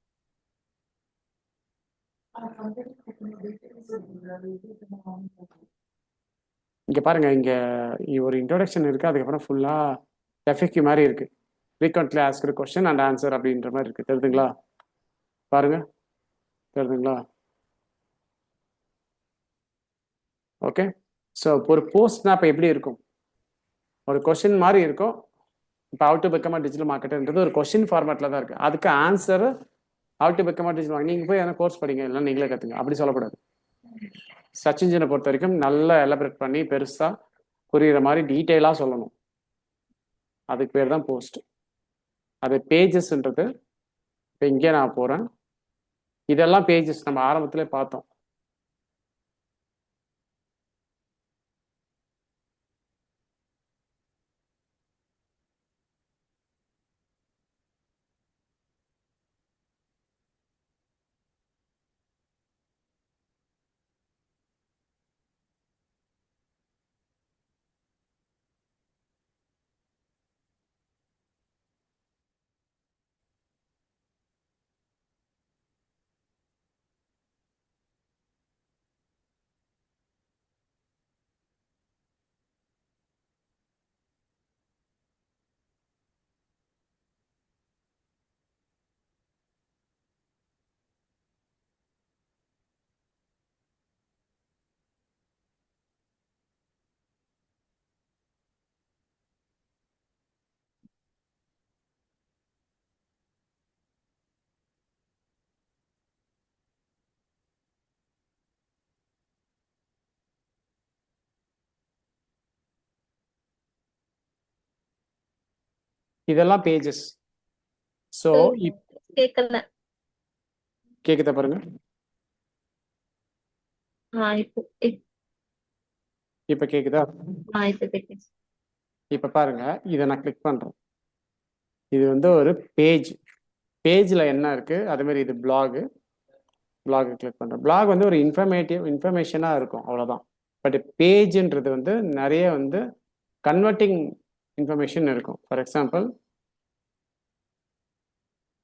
A: இங்க பாருங்க, இங்க ஒரு இன்ட்ரோடக்ஷன் இருக்கு, அதுக்கப்புறம் ஃபுல்லா எஃப்எக்யூ மாதிரி இருக்கு. Frequently asked question and answer அப்படின்ற மாதிரி இருக்கு. தெரியுதுங்களா? பாருங்க, தெரியுதுங்களா? ஓகே, ஸோ ஒரு போஸ்ட்னா இப்போ எப்படி இருக்கும்? ஒரு கொஸ்டின் மாதிரி இருக்கும். இப்போ ஹவ் டு பிகம் டிஜிட்டல் மார்க்கெட்டர்ன்றது ஒரு கொஸ்டின் ஃபார்மேட்டில் தான் இருக்குது. அதுக்கு answer how to become digital market. நீங்கள் போய் எதனா கோர்ஸ் படிங்க, இல்லைன்னா நீங்களே கற்றுங்க, அப்படி சொல்லக்கூடாது. சர்ச் இன்ஜினை பொறுத்த வரைக்கும் நல்லா எலபரேட் பண்ணி பெருசாக புரிகிற மாதிரி டீட்டெயிலாக சொல்லணும். அதுக்கு பேர் தான் போஸ்ட். அது பேஜஸ்ன்றது. இப்போ இங்கே நான் போகிறேன். இதெல்லாம் பேஜஸ் நம்ம ஆரம்பத்திலே பார்த்தோம். இதெல்லாம் பேஜஸ். ஸோ
B: கேட்கல.
A: கேக்குதா பாருங்க? இப்போ கேக்குதா? இப்போ பாருங்க, இதை நான் கிளிக் பண்றேன். இது வந்து ஒரு பேஜில் என்ன இருக்கு? அதே மாதிரி இது பிளாக் கிளிக் பண்றேன். பிளாக் வந்து ஒரு இன்ஃபர்மேஷனாக இருக்கும், அவ்வளோதான். பட் பேஜ்ன்றது வந்து நிறைய வந்து கன்வெர்ட்டிங் இன்ஃபர்மேஷன் இருக்கும். ஃபார் எக்ஸாம்பிள்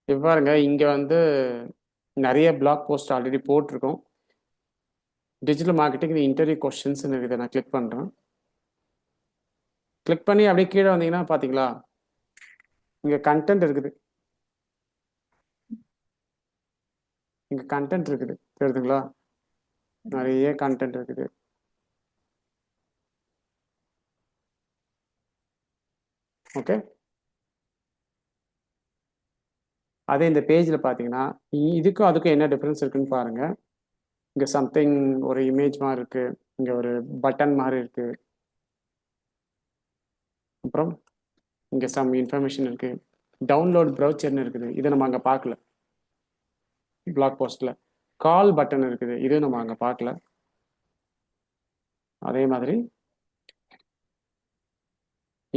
A: இப்போ பாருங்க, இங்கே வந்து நிறைய பிளாக் போஸ்ட் ஆல்ரெடி போட்டிருக்கோம். டிஜிட்டல் மார்க்கெட்டிங் இன்டர்வியூ கொஸ்டின்ஸ்னு இருக்குது. நான் கிளிக் பண்ணுறேன். கிளிக் பண்ணி அப்படியே கீழே வந்தீங்கன்னா பார்த்தீங்களா, இங்கே கண்டென்ட் இருக்குது. இங்கே கண்டென்ட் இருக்குது. தெரியுதுங்களா? நிறைய கண்டென்ட் இருக்குது. ஓகே, அதே இந்த பேஜில் பார்த்தீங்கன்னா இதுக்கும் அதுக்கும் என்ன டிஃப்ரென்ஸ் இருக்குன்னு பாருங்க. இங்கே சம்திங் ஒரு இமேஜ் மாதிரி இருக்கு, இங்கே ஒரு பட்டன் மாதிரி இருக்கு, அப்புறம் இங்கே சம் இன்ஃபர்மேஷன் இருக்கு, டவுன்லோட் ப்ரௌச்சர்னு இருக்குது. இதை நம்ம அங்கே பார்க்கல. பிளாக் போஸ்ட்டில் கால் பட்டன் இருக்குது, இது நம்ம அங்கே பார்க்கல. அதே மாதிரி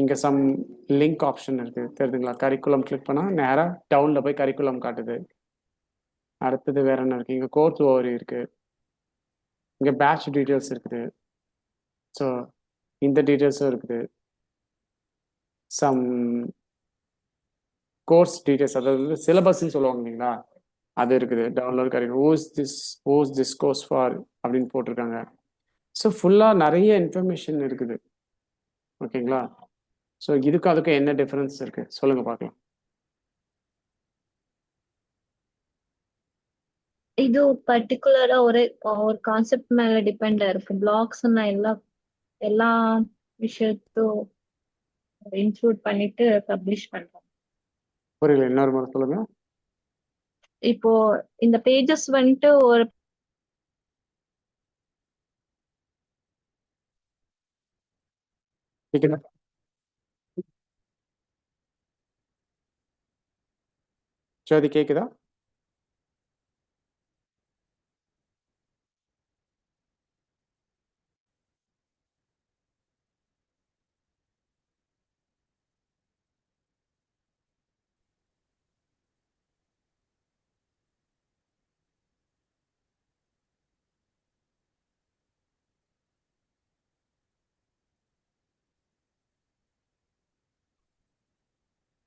A: இங்கே சம் லிங்க் ஆப்ஷன் இருக்குது. தெரியுதுங்களா? கரிக்குலம் கிளிக் பண்ணால் நேராக டவுனில் போய் கரிக்குலம் காட்டுது. அடுத்தது வேற என்ன இருக்குது? இங்கே கோர்ஸ் ஓவர் இருக்குது. இங்கே பேட்ச் டீட்டெயில்ஸ் இருக்குது. ஸோ இந்த டீட்டெயில்ஸும் இருக்குது. சம் கோர்ஸ் டீட்டெயில்ஸ், அதாவது சிலபஸ்ன்னு சொல்லுவாங்க இல்லைங்களா, அது இருக்குது. Download correct hose this course for அப்படின்னு போட்டிருக்காங்க. ஸோ ஃபுல்லாக நிறைய இன்ஃபர்மேஷன் இருக்குது. ஓகேங்களா? ஸோ இதுக்கும் அதுக்கும் என்ன டிஃபரன்ஸ் இருக்கு சொல்லுங்க பார்க்கலாம்.
B: இது பர்டிகுலரா ஒரு கான்செப்ட் மேல டிபெண்டா இருக்கு. பிளாக்ஸ்னா எல்லா விஷயத்தையும் இன்க்ளூட் பண்ணிட்டு பப்ளிஷ் பண்றோம்.
A: புரியல, இன்னொரு முறை சொல்லுங்க.
B: இப்போ இந்த பேஜஸ் வந்துட்டு ஒரு
A: கேக்குதா? ஜோதி கேக்குதா?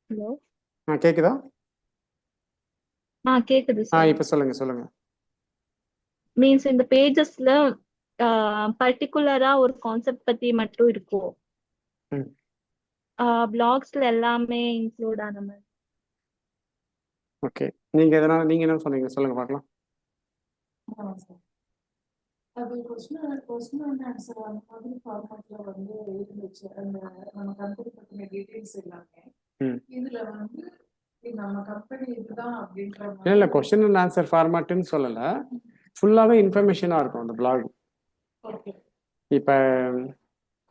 B: ஹலோ
A: கேக்குதா?
B: கேக்குது சார்.
A: இப்போ சொல்லுங்க சொல்லுங்க.
B: மீன்ஸ் இந்த பேஜஸ்ல பர்டிகுலரா ஒரு கான்செப்ட் பத்தி மட்டும் இருக்கும்.
A: ம்.
B: பிளாக்ஸ்ல எல்லாமே இன்க்ளூட் ஆன மாதிரி.
A: ஓகே, நீங்க என்ன சொன்னீங்க சொல்லுங்க பார்க்கலாம்.
C: அது கொஸ்டின் அண்ட் ஆன்சர் அந்த மாதிரி ஃபார்மேட்ல வந்து இருந்துச்சு. அந்த நம்ம கம்பெனி பத்தின டீடைல்ஸ் எல்லாமே
A: ம்.
C: இதுல வந்து நம்ம கம்பெனி இதுதான் அப்படின்ற
A: இல்லை இல்லை, கொஸ்டின் அண்ட் ஆன்சர் ஃபார்மேட்டுன்னு சொல்லலை, ஃபுல்லாகவே இன்ஃபர்மேஷனாக இருக்கும் அந்த பிளாக்.
C: ஓகே.
A: இப்போ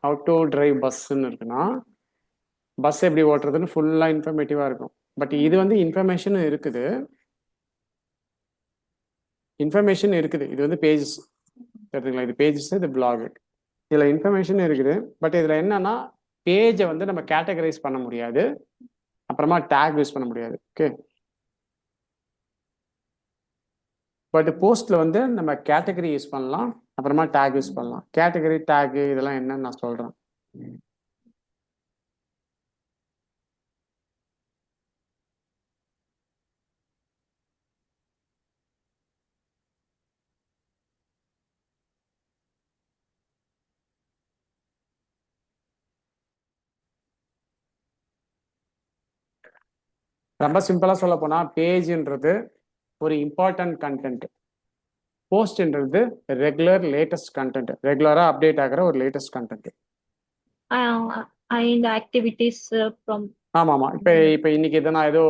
A: ஹவு டு டிரைவ் பஸ்ன்னு இருக்குன்னா, பஸ் எப்படி ஓட்டுறதுன்னு ஃபுல்லாக இன்ஃபர்மேட்டிவாக இருக்கும். பட் இது வந்து இன்ஃபர்மேஷன் இருக்குது, இது வந்து பேஜஸ் எடுத்துக்கலாம். இது பேஜஸ், இது பிளாக். இதில் இன்ஃபர்மேஷன் இருக்குது. பட் இதில் என்னன்னா, பேஜை வந்து நம்ம கேட்டகரைஸ் பண்ண முடியாது, அப்புறமா டேக் யூஸ் பண்ண முடியாது. ஓகே, பட் போஸ்ட்ல வந்து நம்ம கேட்டகரி யூஸ் பண்ணலாம், அப்புறமா டேக் யூஸ் பண்ணலாம். கேட்டகரி டேக் இதெல்லாம் என்னன்னு நான் சொல்றேன். ரொம்ப சிம்பிளா சொல்ல போனா, பேஜ்ன்றது ஒரு இம்பார்ட்டன்ட் கண்டென்ட், போஸ்ட்ன்றது ரெகுலர் லேட்டஸ்ட் கண்டென்ட், ரெகுலரா அப்டேட் ஆகிற ஒரு latest content.
B: And activities from.
A: ஆமா ஆமா. இப்போ இன்னைக்கு இதை நான் ஏதோ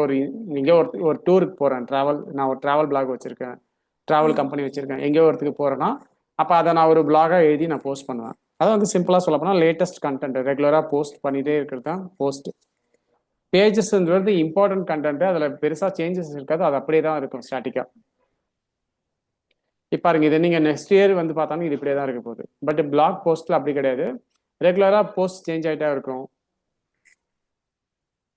A: ஒரு எங்கேயோ ஒரு டூருக்கு போறேன், நான் ஒரு டிராவல் பிளாக் வச்சிருக்கேன், டிராவல் கம்பெனி வச்சிருக்கேன், எங்கேயோ ஒருத்துக்கு போறேன்னா அப்போ அதை நான் ஒரு பிளாகா எழுதி நான் போஸ்ட் பண்ணுவேன். அதை வந்து சிம்பிளா சொல்ல போனா லேட்டஸ்ட் கண்டென்ட் ரெகுலரா போஸ்ட் பண்ணிட்டே இருக்கிறது தான் போஸ்ட். பேஜஸ்ன்றது இம்பார்ட்டன்ட் கண்டென்ட், அதில் பெருசாக சேஞ்சஸ் இருக்காது, அது அப்படியே தான் இருக்கும் ஸ்டாட்டிக்காக. இப்போ பாருங்க, இது நீங்கள் நெக்ஸ்ட் இயர் வந்து பார்த்தாலும் இது இப்படியே தான் இருக்க போகுது. பட் பிளாக் போஸ்ட்டில் அப்படி கிடையாது, ரெகுலராக போஸ்ட் சேஞ்ச் ஆகிட்டே இருக்கும்,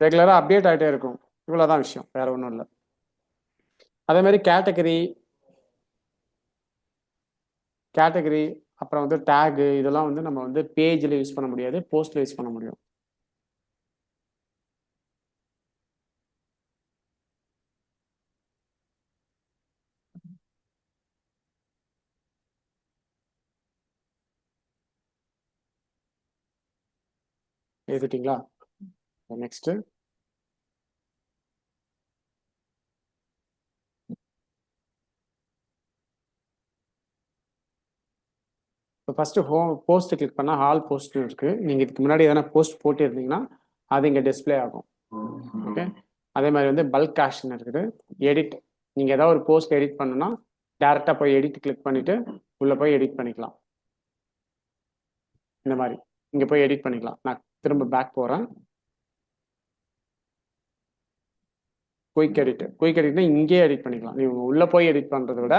A: ரெகுலராக அப்டேட் ஆகிட்டே இருக்கும். இவ்வளோதான் விஷயம், வேற ஒன்றும் இல்லை. அதே மாதிரி கேட்டகரி அப்புறம் வந்து டேகு இதெல்லாம் வந்து நம்ம வந்து பேஜில் யூஸ் பண்ண முடியாது, போஸ்ட்டில் யூஸ் பண்ண முடியும். எழுதிட்டீங்களா? நெக்ஸ்ட் இப்போ ஃபஸ்ட்டு போஸ்ட் கிளிக் பண்ணால் ஆல் போஸ்ட்னு இருக்குது. நீங்கள் இதுக்கு முன்னாடி எதனா போஸ்ட் போட்டிருந்தீங்கன்னா அது இங்கே டிஸ்பிளே ஆகும். ஓகே, அதே மாதிரி வந்து பல்க் ஆக்ஷன் இருக்குது, எடிட். நீங்கள் ஏதாவது ஒரு போஸ்ட் எடிட் பண்ணுன்னா டேரெக்டாக போய் எடிட் கிளிக் பண்ணிவிட்டு உள்ளே போய் எடிட் பண்ணிக்கலாம். இந்த மாதிரி இங்கே போய் எடிட் பண்ணிக்கலாம். நான் திரும்ப பேக் போகிறேன். குயிக் எடிட்னா இங்கேயே எடிட் பண்ணிக்கலாம். நீங்கள் உள்ளே போய் எடிட் பண்ணுறதை விட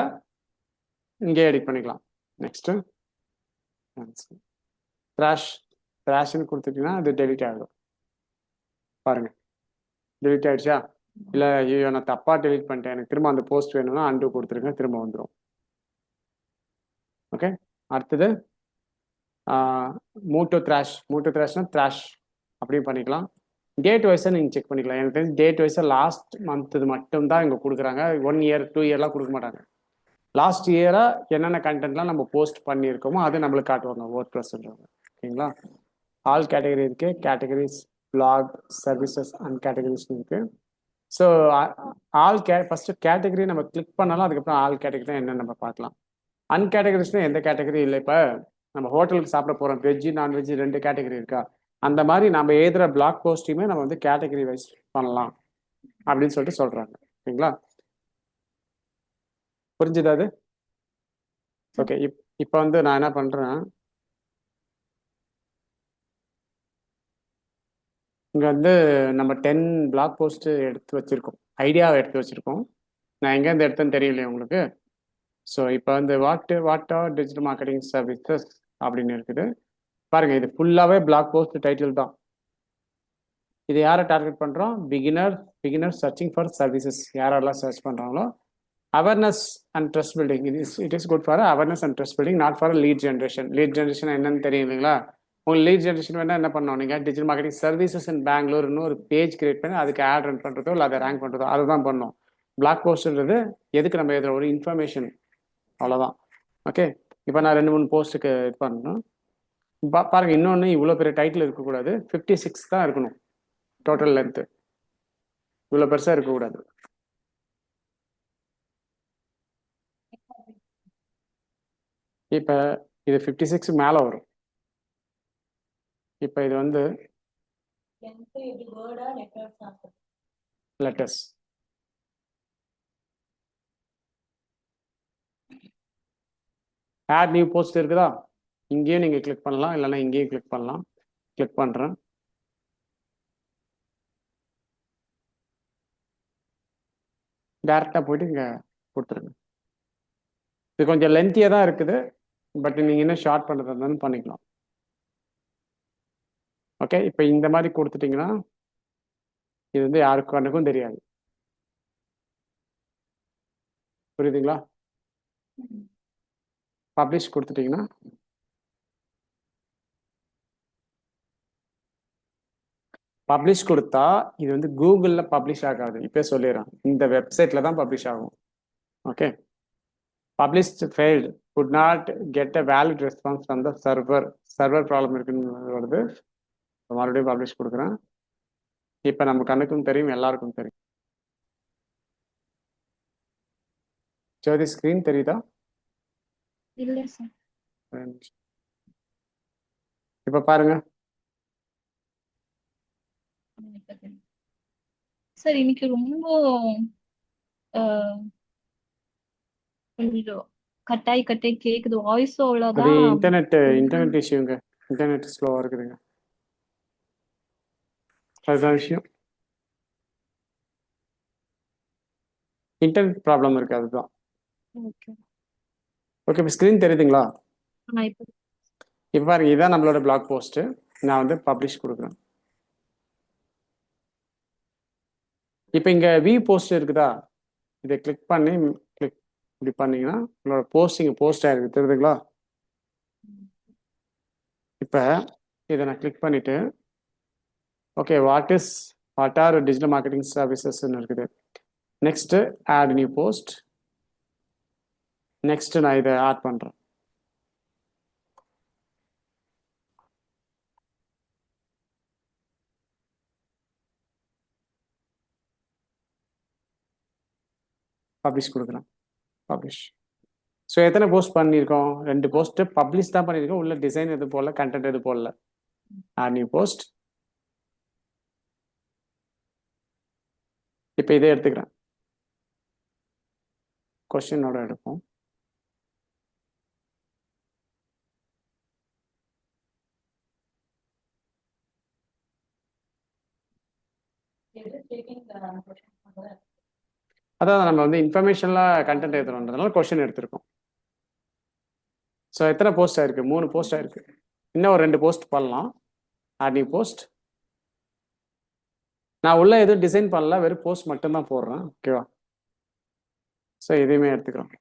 A: இங்கேயே எடிட் பண்ணிக்கலாம். நெக்ஸ்ட்டு ட்ராஷ்ன்னு கொடுத்துட்டீங்கன்னா அது டெலிட் ஆகிடும். பாருங்கள், டெலிட் ஆகிடுச்சா? இல்லை ஐயோ நான் தப்பாக டெலிட் பண்ணிட்டேன், எனக்கு திரும்ப அந்த போஸ்ட் வேணும்னா அன்டூ கொடுத்துருங்க, திரும்ப வந்துடும். ஓகே, அடுத்தது மூவ் டு த்ராஷ்னா த்ராஷ் அப்படியும் பண்ணிக்கலாம். டேட் வைஸாக நீங்கள் செக் பண்ணிக்கலாம். எனக்கு தெரிஞ்சு டேட் வைஸாக லாஸ்ட் மந்த் இது மட்டும்தான் இங்கே கொடுக்குறாங்க. 1 இயர் 2 இயர்லாம் கொடுக்க மாட்டாங்க. லாஸ்ட் இயராக என்னென்ன கண்டென்ட்லாம் நம்ம போஸ்ட் பண்ணியிருக்கோமோ அது நம்மளுக்கு காட்டுவாங்க WordPress-ன்றவங்க. ஓகேங்களா? ஆல் கேட்டகரி இருக்குது. கேட்டகரிஸ் பிளாக் சர்வீசஸ் அண்ட் கேட்டகரிஸ்னு இருக்குது. ஸோ ஃபஸ்ட்டு கேட்டகரி நம்ம கிளிக் பண்ணாலும் அதுக்கப்புறம் ஆல் கேட்டகரி தான் என்னென்னு நம்ம பார்க்கலாம். அன்கேட்டகரிஸ்னால் எந்த கேட்டகரி இல்லை. இப்போ நம்ம ஹோட்டலுக்கு சாப்பிட போகிறோம், வெஜ்ஜு நான்வெஜ்ஜு 2 கேட்டகரி இருக்கா, அந்த மாதிரி நம்ம எழுதுகிற பிளாக் போஸ்ட்டையுமே நம்ம வந்து கேட்டகரி வைஸ் பண்ணலாம் அப்படின்னு சொல்லிட்டு சொல்கிறாங்க. ஓகேங்களா? புரிஞ்சுதா அது? ஓகே. இப்போ வந்து நான் என்ன பண்ணுறேன், இங்கே வந்து நம்ம 10 பிளாக் போஸ்ட்டு எடுத்து வச்சுருக்கோம், ஐடியாவை எடுத்து வச்சுருக்கோம். நான் எங்கேருந்து எடுத்தேன்னு தெரியலையே உங்களுக்கு. ஸோ இப்போ வந்து what are digital marketing services அப்படின்னு இருக்குது பாருங்கள். இது ஃபுல்லாகவே பிளாக் போஸ்ட் டைட்டில் தான். இது யாரை டார்கெட் பண்ணுறோம்? Beginner searching for services. யாரெல்லாம் சர்ச் பண்ணுறாங்களோ awareness and trust building. It is good for awareness and trust building, not for lead generation. Lead generation என்னன்னு தெரியும் இல்லைங்களா? உங்களுக்கு லீட் ஜென்ரேஷன் வேணால் என்ன பண்ணணும், நீங்கள் டிஜிட்டல் மார்க்கெட்டிங் சர்வீசஸ் இன் பெங்களூர்னு ஒரு பேஜ் கிரியேட் பண்ணி அதுக்கு ஆட் ரன் பண்ணுறதோ இல்லை அதை ரேங்க் பண்ணுறதோ அதை தான் பண்ணணும். பிளாக் போஸ்ட்ன்றது எதுக்கு நம்ம எதில் ஒரு இன்ஃபர்மேஷன், அவ்வளோதான். ஓகே. இப்போ நான் 2-3 போஸ்ட்டுக்கு இது பண்ணணும். பாருங்கள், இன்னொன்று இவ்வளோ பெரிய டைட்டில் இருக்கக்கூடாது. 56 தான் இருக்கணும் டோட்டல் லென்த்து. இவ்வளோ பெருசாக இருக்கக்கூடாது. இப்போ இது 56 மேலே வரும். இப்போ இது வந்து லெட்டர்ஸ். ஆட் நியூ போஸ்ட் இருக்குதா? இங்கேயும் நீங்கள் கிளிக் பண்ணலாம், இல்லைன்னா இங்கேயும் கிளிக் பண்ணலாம். கிளிக் பண்ணுறேன். டேரெக்டாக போயிட்டு இங்கே கொடுத்துருங்க. இது கொஞ்சம் லென்த்தியாக தான் இருக்குது, பட் நீங்கள் இன்னும் ஷார்ட் பண்ணுறது இருந்தாலும் பண்ணிக்கலாம். ஓகே. இப்போ இந்த மாதிரி கொடுத்துட்டிங்கன்னா இது வந்து யாருக்கு கண்ணுக்கும் தெரியாது. புரியுதுங்களா? பப்ளிஷ் கொடுத்துட்டிங்கன்னா பப்ளிஷ் கொடுத்தா இது வந்து கூகுளில் பப்ளிஷ் ஆகாது. இப்போ சொல்லிடுறேன், இந்த வெப்சைட்டில் தான் பப்ளிஷ் ஆகும். Okay. Published failed, could not get a valid response from the server problem இருக்குன்னு வருது. மறுபடியும் பப்ளிஷ் கொடுக்குறேன். இப்போ நம்ம கண்ணுக்கும் தெரியும், எல்லாருக்கும் தெரியும். ஜோதி ஸ்க்ரீன் தெரியுதா?
B: இல்லை சார்.
A: இப்போ பாருங்க.
B: சார் இன்னைக்கு ரொம்ப கொஞ்சம் கட்டாய் கேக்குது. வாய்ஸ்
A: அது
B: அவ்வளோதான்.
A: இன்டர்நெட் இஷ்யூங்க. இன்டர்நெட் ஸ்லோவாக இருக்குதுங்க, அதுதான் விஷயம். இன்டர்நெட் ப்ராப்ளம் இருக்கு, அதுதான்.
B: ஓகே.
A: ஓகே. இப்போ ஸ்க்ரீன் தெரியுதுங்களா?
B: இப்போ
A: இப்போ பாருங்க, இதுதான் நம்மளோட பிளாக் போஸ்ட்டு. நான் வந்து பப்ளிஷ் கொடுக்குறேன். இப்போ இங்கே வியூ போஸ்ட் இருக்குதா? இதை கிளிக் பண்ணி இப்படி பண்ணீங்கன்னா உங்களோட போஸ்ட் ஆயிருக்கு, தெரியுதுங்களா? இப்போ இதை நான் கிளிக் பண்ணிட்டு okay, what are digital marketing சர்வீசஸ்ன்னு இருக்குது. Next add new post. Next நான் இதை ஆட் பண்ணுறேன். பப்ளிஷ் கொடுக்குறேன். பப்ளிஷ். ஸோ எத்தனை போஸ்ட் பண்ணியிருக்கோம்? 2 போஸ்ட்டு பப்ளிஷ் தான் பண்ணியிருக்கோம். உள்ள டிசைன் எது போடல, கண்டென்ட் எது போடல. Add new post. இப்போ இதே எடுத்துக்கிறேன், கொஸ்டினோட எடுப்போம். அதான் நம்ம வந்து இன்ஃபர்மேஷன்லாம் கண்டென்ட் எடுத்துகிறோன்றதுனால கொஸ்டின் எடுத்திருக்கோம். ஸோ எத்தனை போஸ்ட் ஆயிருக்கு? 3 போஸ்ட் ஆயிருக்கு. இன்னும் ஒரு 2 போஸ்ட் பண்ணலாம். Add new post. நான் உள்ள எதுவும் டிசைன் பண்ணல, வெறும் போஸ்ட் மட்டும்தான் போடுறேன். ஓகேவா? ஸோ இதையுமே எடுத்துக்கிறோம்.